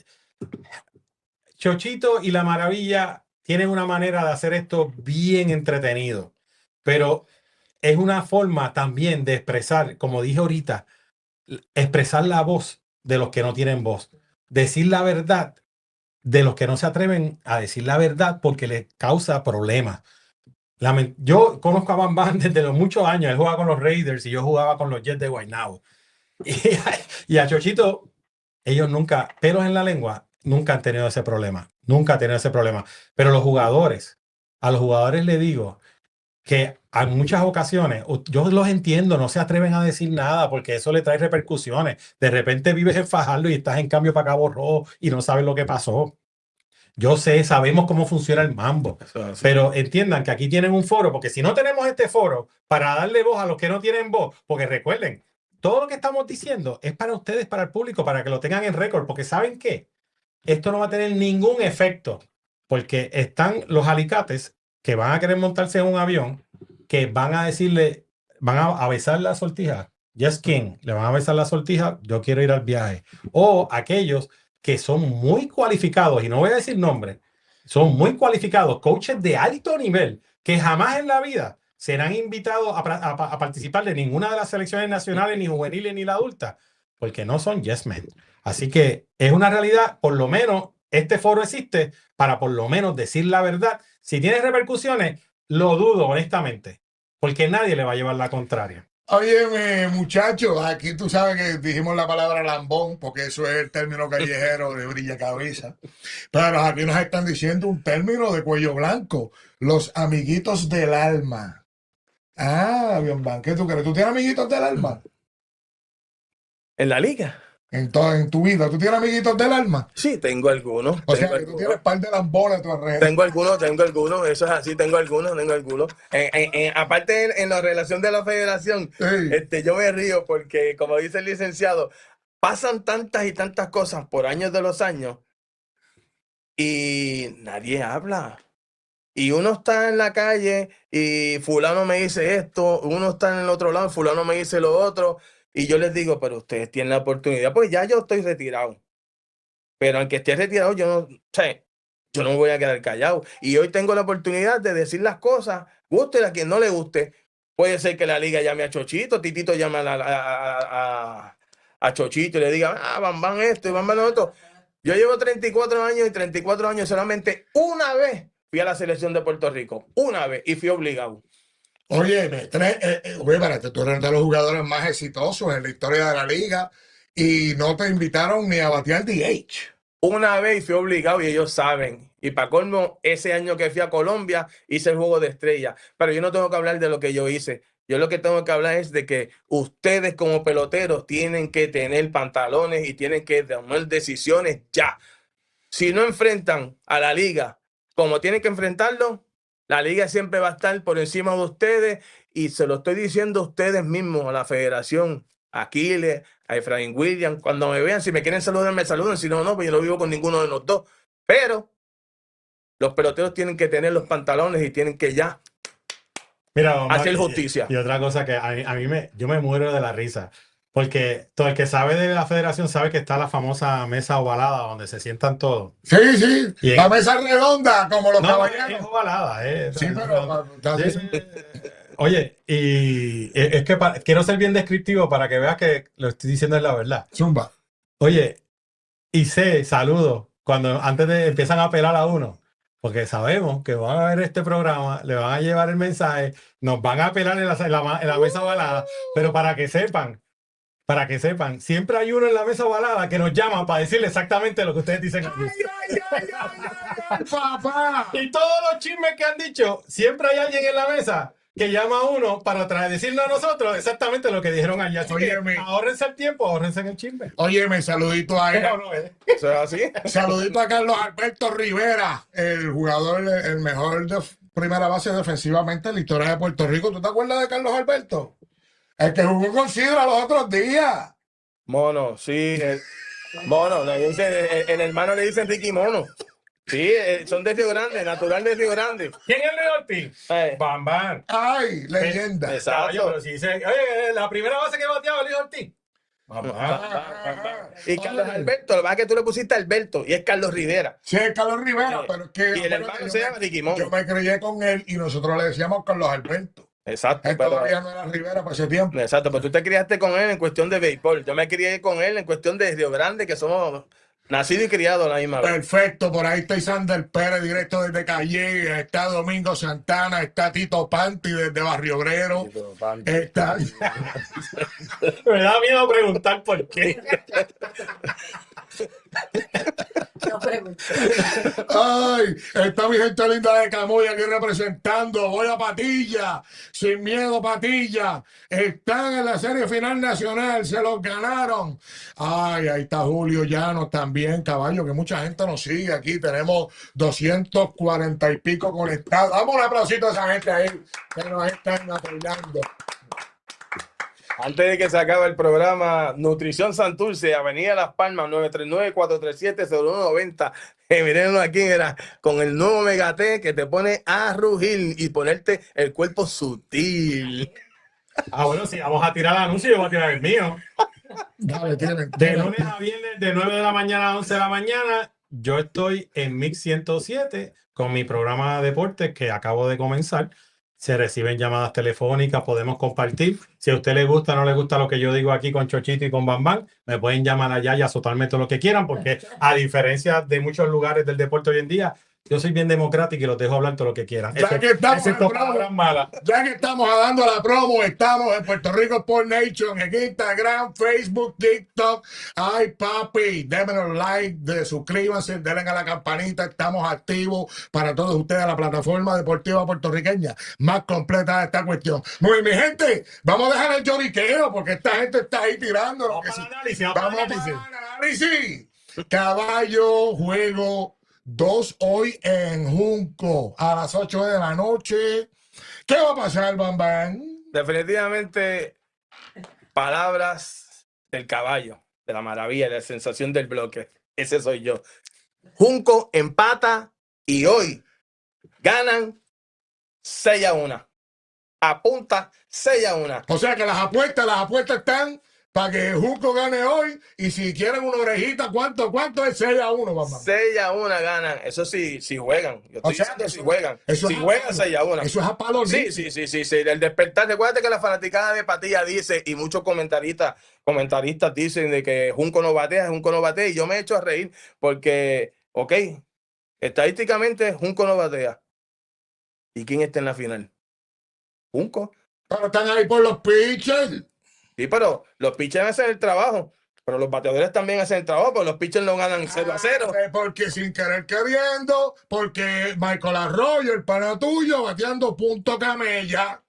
Chochito y La Maravilla tienen una manera de hacer esto bien entretenido, pero es una forma también de expresar, como dije ahorita, expresar la voz de los que no tienen voz, decir la verdad de los que no se atreven a decir la verdad porque les causa problemas. Yo conozco a Bam Bam desde los muchos años. Él jugaba con los Raiders y yo jugaba con los Jets de Guaynabo. Y a Chochito, ellos nunca, pelos en la lengua, nunca han tenido ese problema. Nunca han tenido ese problema. Pero a los jugadores les digo que en muchas ocasiones, yo los entiendo, no se atreven a decir nada porque eso le trae repercusiones. De repente vives en Fajardo y estás en cambio para Cabo Rojo y no sabes lo que pasó. Yo sé, sabemos cómo funciona el mambo, pero entiendan que aquí tienen un foro, porque si no tenemos este foro para darle voz a los que no tienen voz, porque recuerden, todo lo que estamos diciendo es para ustedes, para el público, para que lo tengan en récord, porque ¿saben qué? Esto no va a tener ningún efecto, porque están los alicates que van a querer montarse en un avión, que van a decirle, van a besar la sortija, Yes King, le van a besar la sortija, yo quiero ir al viaje, o aquellos que son muy cualificados, y no voy a decir nombres, son muy cualificados, coaches de alto nivel, que jamás en la vida serán invitados a participar de ninguna de las selecciones nacionales, ni juveniles, ni la adulta, porque no son yes men. Así que es una realidad, por lo menos este foro existe para por lo menos decir la verdad. Si tiene repercusiones, lo dudo honestamente, porque nadie le va a llevar la contraria. Óyeme, muchachos, aquí tú sabes que dijimos la palabra lambón, porque eso es el término callejero de brilla cabeza. Pero aquí nos están diciendo un término de cuello blanco, los amiguitos del alma. Ah, bien, ¿qué tú crees? ¿Tú tienes amiguitos del alma? En la liga. En tu vida, ¿tú tienes amiguitos del alma? Sí, tengo algunos. O sea, que tú tienes par de lambones a tu alrededor. Tengo algunos, eso es así, tengo algunos. Aparte, en la relación de la federación, Sí. yo me río porque, como dice el licenciado, pasan tantas y tantas cosas por años de los años y nadie habla. Y uno está en la calle y fulano me dice esto, uno está en el otro lado, fulano me dice lo otro, y yo les digo, pero ustedes tienen la oportunidad, pues ya yo estoy retirado. Pero aunque esté retirado, yo no me voy a quedar callado. Y hoy tengo la oportunidad de decir las cosas, guste a quien no le guste. Puede ser que la liga llame a Chochito, Titito llame a Chochito y le diga, Bam Bam esto y Bam Bam lo otro. Yo llevo 34 años y 34 años solamente una vez fui a la selección de Puerto Rico. Una vez y fui obligado. Oye, espérate, tú eres de los jugadores más exitosos en la historia de la liga y no te invitaron ni a batear DH. Una vez fui obligado y ellos saben. Y para colmo, ese año que fui a Colombia, hice el juego de estrella. Pero yo no tengo que hablar de lo que yo hice. Yo lo que tengo que hablar es de que ustedes como peloteros tienen que tener pantalones y tienen que tomar decisiones ya. Si no enfrentan a la liga como tienen que enfrentarlo, La liga siempre va a estar por encima de ustedes y se lo estoy diciendo a ustedes mismos, a la federación, a Aquiles, a Efraín Williams. Cuando me vean, si me quieren saludar, me saluden. Si no, no, pues yo no vivo con ninguno de los dos. Pero los peloteros tienen que tener los pantalones y tienen que ya Mira, Omar, hacer justicia. Y otra cosa que yo me muero de la risa. Porque todo el que sabe de la federación sabe que está la famosa mesa ovalada donde se sientan todos. Sí, sí. Y La mesa redonda, como los no, caballeros. es ovalada, Sí, pero Oye, y es que quiero ser bien descriptivo para que veas que lo estoy diciendo es la verdad. Zumba. Oye, saludo cuando antes de empiezan a apelar a uno, porque sabemos que van a ver este programa, le van a llevar el mensaje, nos van a apelar en la mesa ovalada, pero para que sepan, siempre hay uno en la mesa ovalada que nos llama para decirle exactamente lo que ustedes dicen aquí. Ay, papá. Y todos los chismes que han dicho, siempre hay alguien en la mesa que llama a uno para decirnos a nosotros exactamente lo que dijeron allá. Así que ahórrense el tiempo, ahórrense en el chisme. Óyeme, saludito a él. ¿Eso es así? Saludito a Carlos Alberto Rivera, el jugador, el mejor de primera base defensivamente en la historia de Puerto Rico. ¿Tú te acuerdas de Carlos Alberto? El que jugó con Sidra los otros días. Mono, sí. Mono, el hermano le dicen Ricky Mono. Sí, son de Río Grande, natural de Río Grande. ¿Quién es Leo Ortiz? Bam Bam. Ay, leyenda. Exacto. Pero si dice, oye, la primera base que bateaba Leo Ortiz. Bam Bam. Y Carlos Alberto, lo que pasa es que tú le pusiste Alberto y es Carlos Rivera. Sí, es Carlos Rivera, pero es que. Y el hermano se llama Ricky Mono. Yo me crié con él y nosotros le decíamos Carlos Alberto. Exacto. Él todavía no era Rivera para ese tiempo. Exacto, pero tú te criaste con él en cuestión de béisbol. Yo me crié con él en cuestión de Río Grande, que somos nacidos y criados a la misma vez. Perfecto, por ahí está Isander Pérez, directo desde Calle, está Domingo Santana, está Tito Panti desde Barrio Obrero. Está... Me da miedo preguntar por qué. No pregunto. Ay, está mi gente linda de Camuy aquí representando. Voy a Patilla, sin miedo Patilla. Están en la serie final nacional, se los ganaron. Ay, ahí está Julio Llanos también, caballo, que mucha gente nos sigue aquí. Tenemos 240 y pico conectados. Damos un aplausito a esa gente ahí que nos están apoyando. Antes de que se acabe el programa, Nutrición Santurce, Avenida Las Palmas, 939-437-0190. Miren aquí, era con el nuevo Megate que te pone a rugir y ponerte el cuerpo sutil. Bueno, sí, vamos a tirar el anuncio, yo voy a tirar el mío. Dale, tienen. De lunes a viernes, de 9 de la mañana a 11 de la mañana, yo estoy en Mix 107 con mi programa de deportes que acabo de comenzar. Se reciben llamadas telefónicas, podemos compartir. Si a usted le gusta o no le gusta lo que yo digo aquí con Chochito y con Bam Bam, me pueden llamar allá y azotarme todo lo que quieran, porque a diferencia de muchos lugares del deporte hoy en día, yo soy bien democrático y los dejo hablar todo lo que quieran. Ya que estamos en palabras malas. Ya que estamos dando la promo, estamos en Puerto Rico Sport Nation, en Instagram, Facebook, TikTok. Ay, papi, denme un like, suscríbanse, denle a la campanita. Estamos activos para todos ustedes, la plataforma deportiva puertorriqueña más completa de esta cuestión. Muy bien, mi gente, vamos a dejar el lloriqueo porque esta gente está ahí tirando. Vamos para análisis, Vamos a análisis. Caballo, juego 2 hoy en Junco a las 8 de la noche. ¿Qué va a pasar, Bam Bam? Definitivamente, palabras del caballo, de la maravilla, de la sensación del bloque. Ese soy yo. Junco empata y hoy ganan 6-1. Apunta 6-1. O sea que las apuestas están para que Junco gane hoy. Y si quieren una orejita, ¿cuánto es 6-1, Bam Bam? 6-1 ganan. Eso sí, si juegan. Yo estoy diciendo si juegan. Si juegan 6-1. Eso es a palo. Sí. El despertar. Recuerda que la fanaticada de Patilla dice, y muchos comentaristas dicen de que Junco no batea. Y yo me he hecho a reír porque, ok, estadísticamente Junco no batea. ¿Y quién está en la final? Junco. Pero están ahí por los pitchers. Sí, pero los pitchers hacen el trabajo. Pero los bateadores también hacen el trabajo, pero los pitchers no ganan 0-0. Porque sin querer queriendo, porque Michael Arroyo, el pana tuyo, bateando punto camella.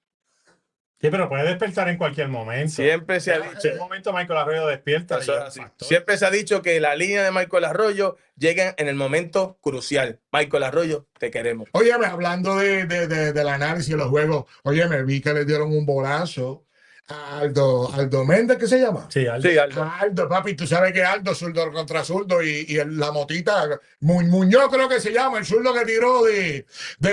Sí, pero puede despertar en cualquier momento. Siempre se ha En dicho. cualquier momento Michael Arroyo despierta. Eso y es es un así. factor. Siempre se ha dicho que la línea de Michael Arroyo llega en el momento crucial. Michael Arroyo, te queremos. Óyeme, hablando del análisis de los juegos, oye, me vi que le dieron un bolazo a Aldo Méndez, ¿qué se llama? Sí, Aldo. Sí, Aldo. Aldo, papi, tú sabes que Aldo, zurdo contra zurdo, y la motita, Muñoz creo que se llama, el zurdo que tiró de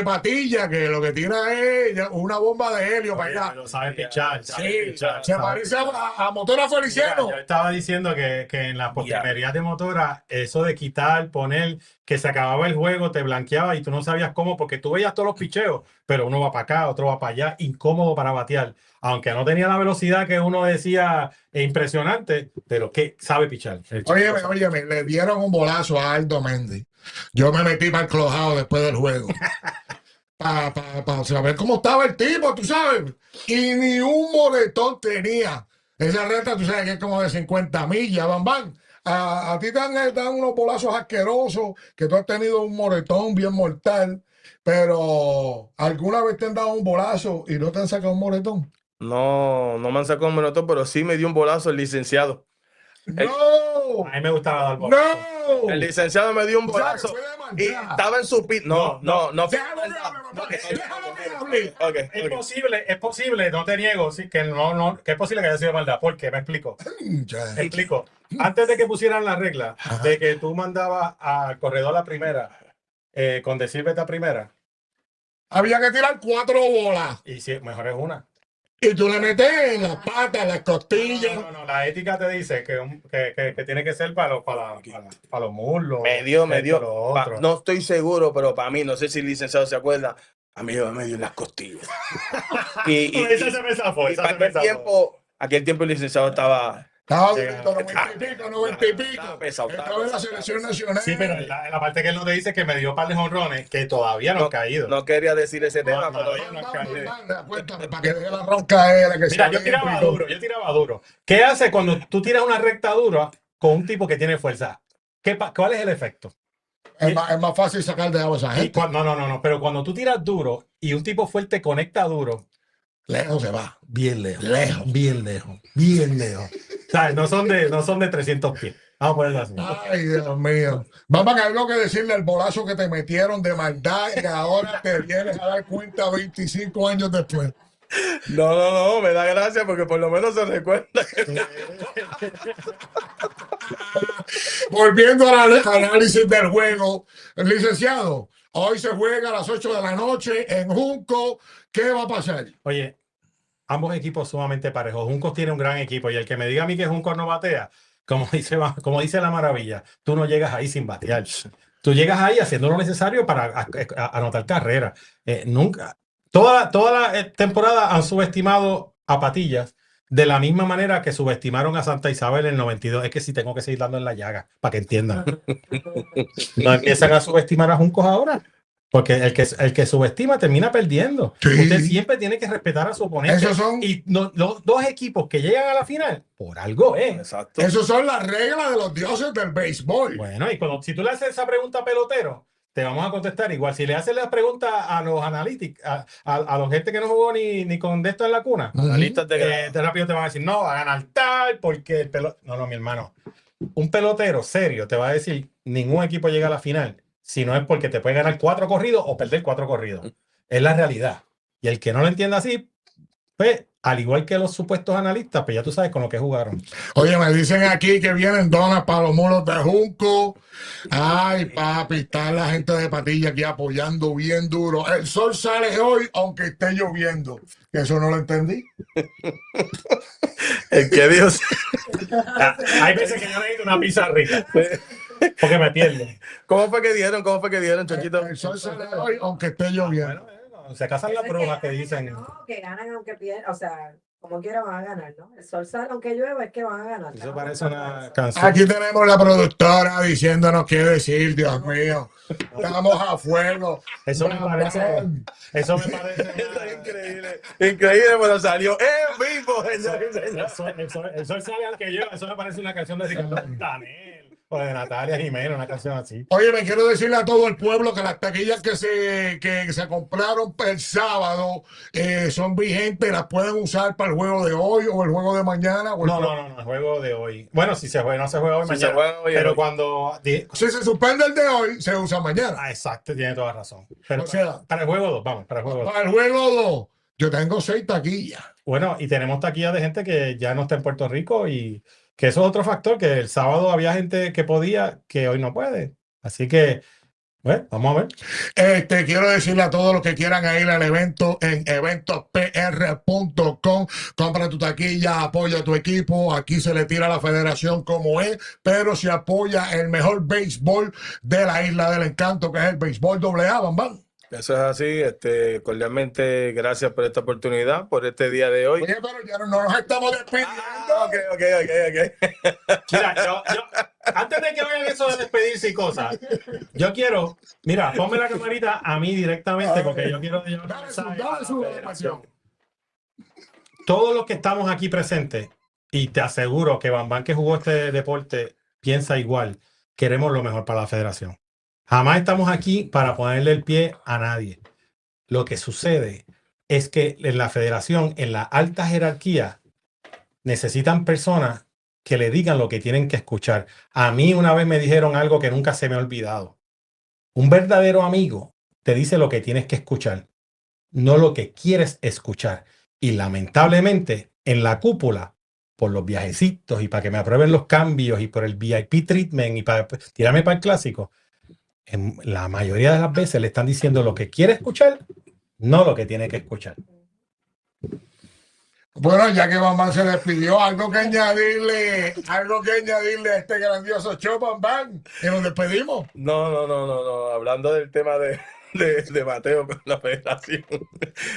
patilla, que lo que tira es una bomba de helio para allá. Pero sabe pichar. sabe Sí, pichar, se sabe parece pichar. a Motora Feliciano. Mira, yo estaba diciendo que en las postrimerías de motora, eso de quitar, poner, que se acababa el juego, te blanqueaba y tú no sabías cómo, porque tú veías todos los picheos, pero uno va para acá, otro va para allá, incómodo para batear. Aunque no tenía la velocidad que uno decía impresionante, pero que sabe pichar. Óyeme, le dieron un bolazo a Aldo Méndez. Yo me metí para el clojado después del juego. Para saber cómo estaba el tipo, tú sabes. Y ni un moretón tenía. Esa recta, tú sabes que es como de 50 millas, van. A ti te dan unos bolazos asquerosos, que tú has tenido un moretón bien mortal, pero ¿alguna vez te han dado un bolazo y no te han sacado un moretón? No me han sacado un minuto, pero sí me dio un bolazo el licenciado. ¡No! A mí me gustaba dar bolazo. ¡No! El licenciado me dio un O sea, que bolazo fue de y maldad. estaba en su pit. No fue Déjalo de maldad. hablar, Ok, déjalo que hable. ok, Es posible, no te niego, sí, que que es posible que haya sido maldad. ¿Por qué? Me explico. Ya. Te explico. Antes de que pusieran la regla Ajá. de que tú mandabas al corredor a primera con decir vete a primera, Había que tirar 4 bolas. y si mejor es una. Y tú le metes en las patas, en las costillas. No, la ética te dice que tiene que ser para los muslos. Me dio. esto, lo otro. No estoy seguro, pero para mí, no sé si el licenciado se acuerda, a mí me dio en las costillas. Esa se me zafó, y esa para se me aquel zafó. tiempo el licenciado estaba... Estaba Llega. durito, 90 y pico, 90 y pico. Estaba pesado, Estaba en la selección nacional. Sí, pero en la parte que él nos dice que me dio par de jonrones que todavía no han caído. No quería decir ese tema, No, pero no, no. Cuéntame, para que deje la ronca era que Mira, se yo tiraba duro. ¿Qué hace cuando tú tiras una recta dura con un tipo que tiene fuerza? ¿Cuál es el efecto? Es más fácil sacar de agua a esa Y gente. no, pero cuando tú tiras duro y un tipo fuerte conecta duro, Lejos se va. bien lejos. Lejos. Bien lejos. ¿Sabes? No son de 300 pies. Vamos a ponerlo así. Ay, Dios mío. Vamos a algo que decirle al bolazo que te metieron de maldad y ahora te vienes a dar cuenta 25 años después. No, me da gracia porque por lo menos se recuerda. Volviendo al análisis del juego, licenciado, hoy se juega a las 8 de la noche en Junco. ¿Qué va a pasar? Oye, ambos equipos sumamente parejos. Juncos tiene un gran equipo y el que me diga a mí que Juncos no batea, como dice la maravilla, tú no llegas ahí sin batear. Tú llegas ahí haciendo lo necesario para anotar carrera. Nunca. Toda la temporada han subestimado a Patillas de la misma manera que subestimaron a Santa Isabel en el 92. Es que sí tengo que seguir dando en la llaga para que entiendan. No empiezan a subestimar a Juncos ahora. Porque el que subestima termina perdiendo. Sí. Usted siempre tiene que respetar a su oponente. Esos son, Y los dos equipos que llegan a la final, por algo es. Exacto. esos son las reglas de los dioses del béisbol. Bueno, y si tú le haces esa pregunta a pelotero, te vamos a contestar igual. Si le haces la pregunta a los analytics, a los gente que no jugó ni con de esto en la cuna, Analistas de de rápido te van a decir, no, va a ganar tal, porque el pelotero... No, mi hermano. Un pelotero serio te va a decir, ningún equipo llega a la final, si no es porque te puede ganar 4 corridos o perder 4 corridos. Es la realidad. Y el que no lo entienda así, pues, al igual que los supuestos analistas, pues ya tú sabes con lo que jugaron. Oye, me dicen aquí que vienen donas para los mulos de Junco. Ay, papi, está la gente de Patilla aquí apoyando bien duro. El sol sale hoy, aunque esté lloviendo. Eso no lo entendí. El que Dios. Hay veces que yo necesito una pizarrita. Porque me pierdo. ¿Cómo fue que dieron, Chochito? El sol sale hoy, aunque esté lloviendo. Bueno, se casan las brujas que dicen. No, que ganan aunque pierdan, o sea, como quiera van a ganar, ¿no? El sol sale aunque llueva, es que van a ganar. Eso parece una canción. Aquí tenemos la productora diciéndonos qué decir, Dios mío. Estamos a fuego. Eso me parece. Eso me parece. Increíble, pero salió en vivo. El sol sale al que yo. Eso me parece una canción de Ricardo Montaner. O de Natalia Jiménez, una canción así. Oye, me quiero decirle a todo el pueblo que las taquillas que se compraron el sábado son vigentes, las pueden usar para el juego de hoy o el juego de mañana. O el No, el juego de hoy. Bueno, si se juega, no se juega hoy, Si mañana. se juega hoy, pero hoy. cuando... Si se suspende el de hoy, se usa mañana. Ah, exacto, tiene toda razón. Pero O sea, para el juego 2, vamos, para el juego 2. para el juego 2, yo tengo 6 taquillas. Bueno, y tenemos taquillas de gente que ya no está en Puerto Rico y que eso es otro factor, que el sábado había gente que podía, que hoy no puede. Así que, bueno, vamos a ver. Quiero decirle a todos los que quieran ir al evento en eventospr.com, compra tu taquilla, apoya a tu equipo. Aquí se le tira a la federación como es, pero se apoya el mejor béisbol de la Isla del Encanto, que es el béisbol AA, Bambam. Eso es así. Cordialmente, gracias por esta oportunidad, por este día de hoy. Oye, pero ya no nos estamos despidiendo. Ok. Mira, yo, antes de que vayan eso de despedirse y cosas, yo quiero, mira, ponme la camarita a mí directamente porque yo quiero llevar un Dale su, mensaje a dale la su federación. información. Todos los que estamos aquí presentes, y te aseguro que Bambán, que jugó este deporte, piensa igual, queremos lo mejor para la federación. Jamás estamos aquí para ponerle el pie a nadie. Lo que sucede es que en la federación, en la alta jerarquía, necesitan personas que le digan lo que tienen que escuchar. A mí una vez me dijeron algo que nunca se me ha olvidado. Un verdadero amigo te dice lo que tienes que escuchar, no lo que quieres escuchar. Y lamentablemente, en la cúpula, por los viajecitos y para que me aprueben los cambios y por el VIP treatment y para tirarme para el clásico, en la mayoría de las veces le están diciendo lo que quiere escuchar, no lo que tiene que escuchar. Bueno, ya que Bambam se despidió, algo que añadirle a este grandioso show, Bambam, y nos despedimos. No. Hablando del tema de Mateo con la federación,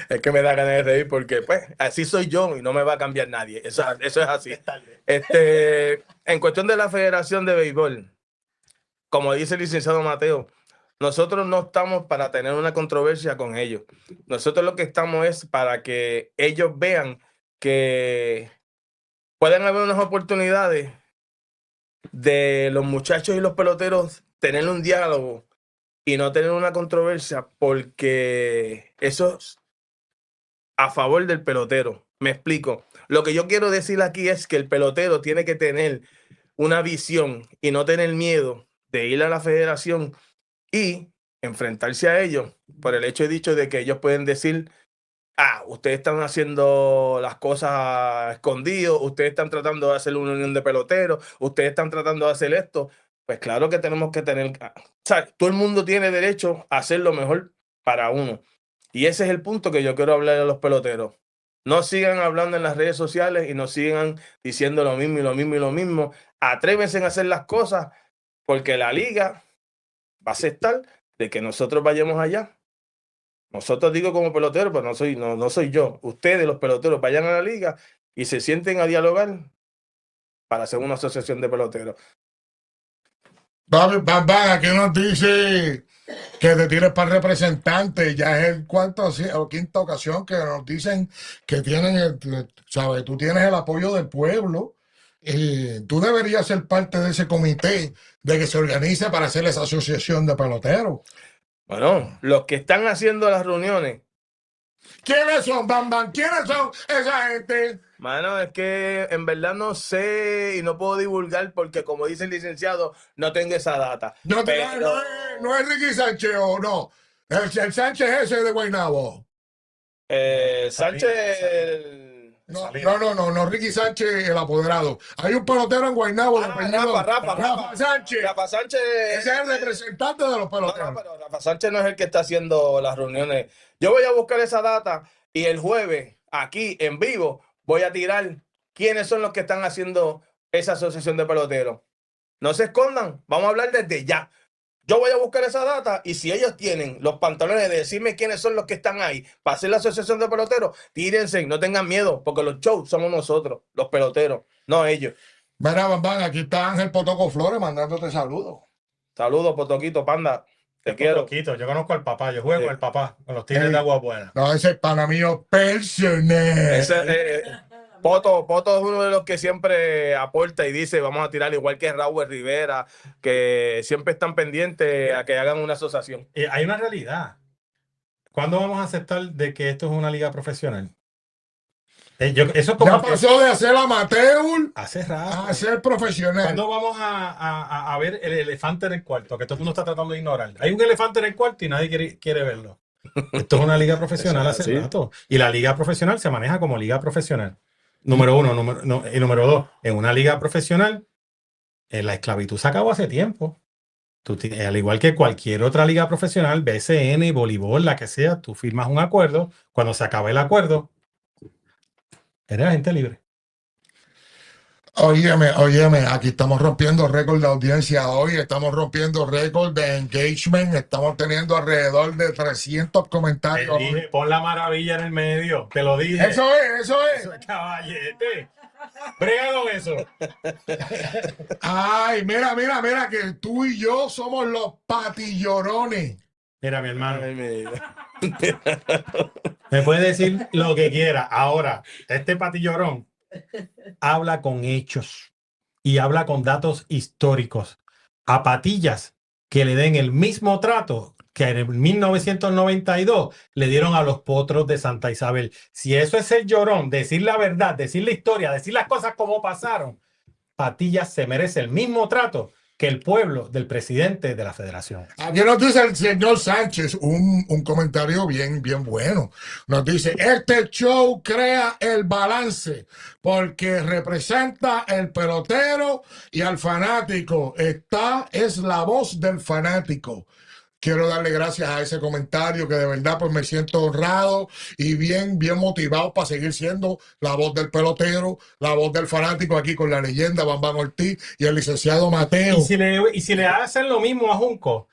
es que me da ganas de reír porque, pues, así soy yo y no me va a cambiar nadie. Eso es así. En cuestión de la Federación de Béisbol, como dice el licenciado Mateo, nosotros no estamos para tener una controversia con ellos. Nosotros lo que estamos es para que ellos vean que pueden haber unas oportunidades de los muchachos y los peloteros tener un diálogo y no tener una controversia, porque eso es a favor del pelotero. Me explico. Lo que yo quiero decir aquí es que el pelotero tiene que tener una visión y no tener miedo de ir a la federación y enfrentarse a ellos por el hecho dicho de que ellos pueden decir: ustedes están haciendo las cosas escondidos, ustedes están tratando de hacer una unión de peloteros, ustedes están tratando de hacer esto. Pues claro que tenemos que tener, o sea, todo el mundo tiene derecho a hacer lo mejor para uno. Y ese es el punto que yo quiero hablar a los peloteros. No sigan hablando en las redes sociales y no sigan diciendo lo mismo y lo mismo y lo mismo. Atrévense a hacer las cosas, porque la liga va a aceptar de que nosotros vayamos allá. Nosotros, digo como peloteros, pero no soy yo. Ustedes, los peloteros, vayan a la liga y se sienten a dialogar para hacer una asociación de peloteros. Bambam, aquí nos dice que te tires para representante. Ya es el o quinta ocasión que nos dicen que tienen ¿sabes? Tú tienes el apoyo del pueblo. Tú deberías ser parte de ese comité de que se organice para hacer esa asociación de peloteros. Bueno, los que están haciendo las reuniones. ¿Quiénes son, Bambam? ¿Quiénes son esa gente? Mano, es que en verdad no sé y no puedo divulgar porque, como dice el licenciado, no tengo esa data. No Pero es Ricky Sánchez o no. El Sánchez ese de Guaynabo. Sánchez... No, Ricky Sánchez, el apoderado. Hay un pelotero en Guaynabo de apellido Rafa Sánchez. Rafa Sánchez Ese es el representante de los No, peloteros. pero Rafa Sánchez no es el que está haciendo las reuniones. Yo voy a buscar esa data y el jueves, aquí en vivo, voy a tirar quiénes son los que están haciendo esa asociación de peloteros. No se escondan, vamos a hablar desde ya. Yo voy a buscar esa data y si ellos tienen los pantalones de decirme quiénes son los que están ahí para hacer la asociación de peloteros, tírense, no tengan miedo, porque los shows somos nosotros, los peloteros, no ellos. Mira, Bambam, aquí está Ángel Potoco Flores mandándote saludos. Saludos, Potoquito, panda. Te quiero. Poquito. Yo conozco al papá, yo juego con el papá, con los Tigres de Agua Buena. No, ese es pana mío personal. Poto es uno de los que siempre aporta y dice, vamos a tirar igual que Raúl Rivera, que siempre están pendientes a que hagan una asociación. Hay una realidad. ¿Cuándo vamos a aceptar de que esto es una liga profesional? Eso es como Ya pasó de hacer amateur hace rato. a ser profesional. ¿Cuándo vamos a ver el elefante en el cuarto? Que todo el mundo está tratando de ignorar. Hay un elefante en el cuarto y nadie quiere verlo. Esto es una liga profesional hace Sí. rato. Y la liga profesional se maneja como liga profesional. Número uno. Y número dos, en una liga profesional, la esclavitud se acabó hace tiempo. Al igual que cualquier otra liga profesional, BCN, voleibol, la que sea, tú firmas un acuerdo. Cuando se acaba el acuerdo, eres agente libre. Óyeme, aquí estamos rompiendo récord de audiencia hoy, estamos rompiendo récord de engagement, estamos teniendo alrededor de 300 Te comentarios. dije, pon la maravilla en el medio. Te lo dije. Eso es. Eso es caballete. Brega con eso. Ay, mira, que tú y yo somos los patillorones. Mira, mi hermano, Ay, mira. me puedes decir lo que quiera. Ahora, este patillorón habla con hechos y habla con datos históricos. A Patillas que le den el mismo trato que en el 1992 le dieron a los potros de Santa Isabel. Si eso es el llorón, decir la verdad, decir la historia, decir las cosas como pasaron, Patillas se merece el mismo trato que el pueblo del presidente de la federación. Aquí nos dice el señor Sánchez un comentario bien bueno. Nos dice, este show crea el balance porque representa el pelotero y al fanático. Esta es la voz del fanático. Quiero darle gracias a ese comentario que de verdad pues me siento honrado y bien motivado para seguir siendo la voz del pelotero, la voz del fanático aquí con la leyenda Bambán Ortiz y el licenciado Mateo. Y si le hacen lo mismo a Junco,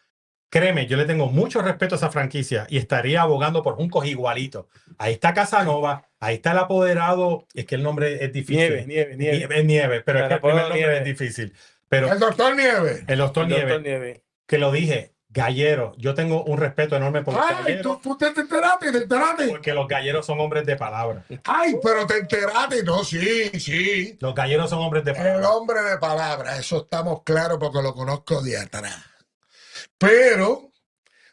créeme, yo le tengo mucho respeto a esa franquicia y estaría abogando por Juncos igualito. Ahí está Casanova, ahí está el apoderado, es que el nombre es difícil. Nieve, pero es que el primer nombre es difícil. Pero El doctor Nieves. el doctor Doctor Nieve, Nieves. que lo dije, gallero. Yo tengo un respeto enorme por los Ay, galleros, tú te enteraste. porque los galleros son hombres de palabra. Ay, pero te enteraste. No, sí. Los galleros son hombres de El palabra. hombre de palabra, eso estamos claros porque lo conozco de atrás. Pero,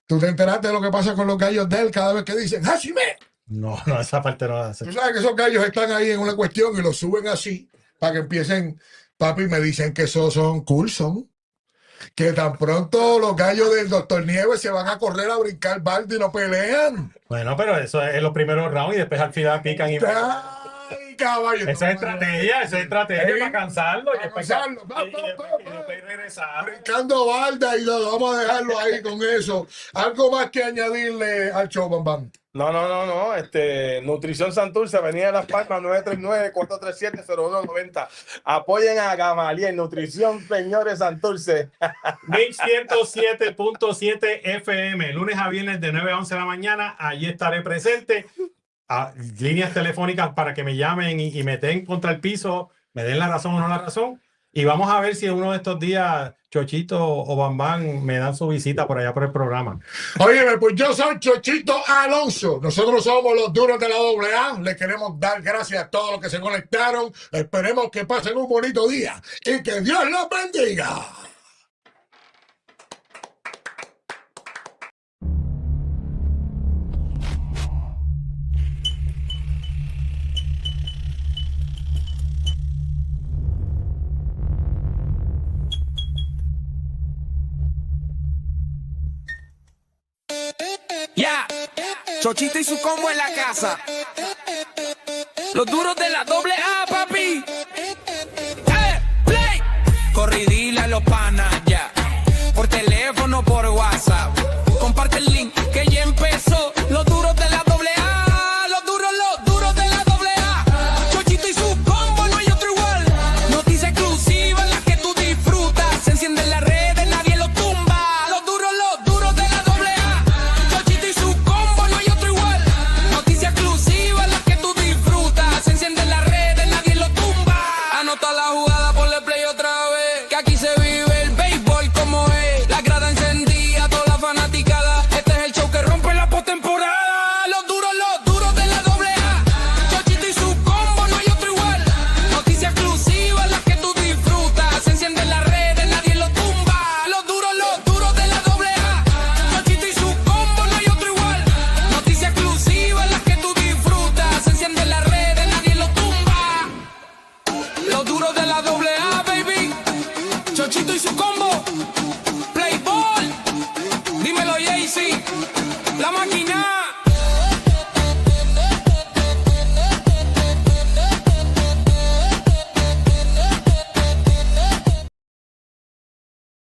tú te enteraste de lo que pasa con los gallos de él cada vez que dicen, ¡Hashime! No, esa parte no la sé. Tú sabes que esos gallos están ahí en una cuestión y los suben así para que empiecen, papi, me dicen que esos son Coulson. Que tan pronto los gallos del doctor Nieves se van a correr a brincar balde y no pelean. Bueno, pero eso es en los primeros rounds y después al final pican y... Ay, caballo. Esa es estrategia para cansarlo y después cansarlo. y después regresar. Brincando balda y vamos a dejarlo ahí con eso. Algo más que añadirle al show, Bambam. No. Nutrición Santurce, Avenida de Las Palmas, 939-437-0190. Apoyen a Gamaliel Nutrición, señores Santurce. Mix 107.7 FM, lunes a viernes de 9 a 11 de la mañana. Allí estaré presente. Líneas telefónicas para que me llamen y me den contra el piso, me den la razón o no la razón. Y vamos a ver si uno de estos días Chochito o Bambán me dan su visita por allá por el programa. Óyeme, pues yo soy Chochito Alonso. Nosotros somos los duros de la AA. Le queremos dar gracias a todos los que se conectaron. Esperemos que pasen un bonito día y que Dios los bendiga. Ya, Chochito y su combo en la casa. Los duros de la AA, papi. Play. Corridila a los panas, ya. Por teléfono, por WhatsApp. Comparte el link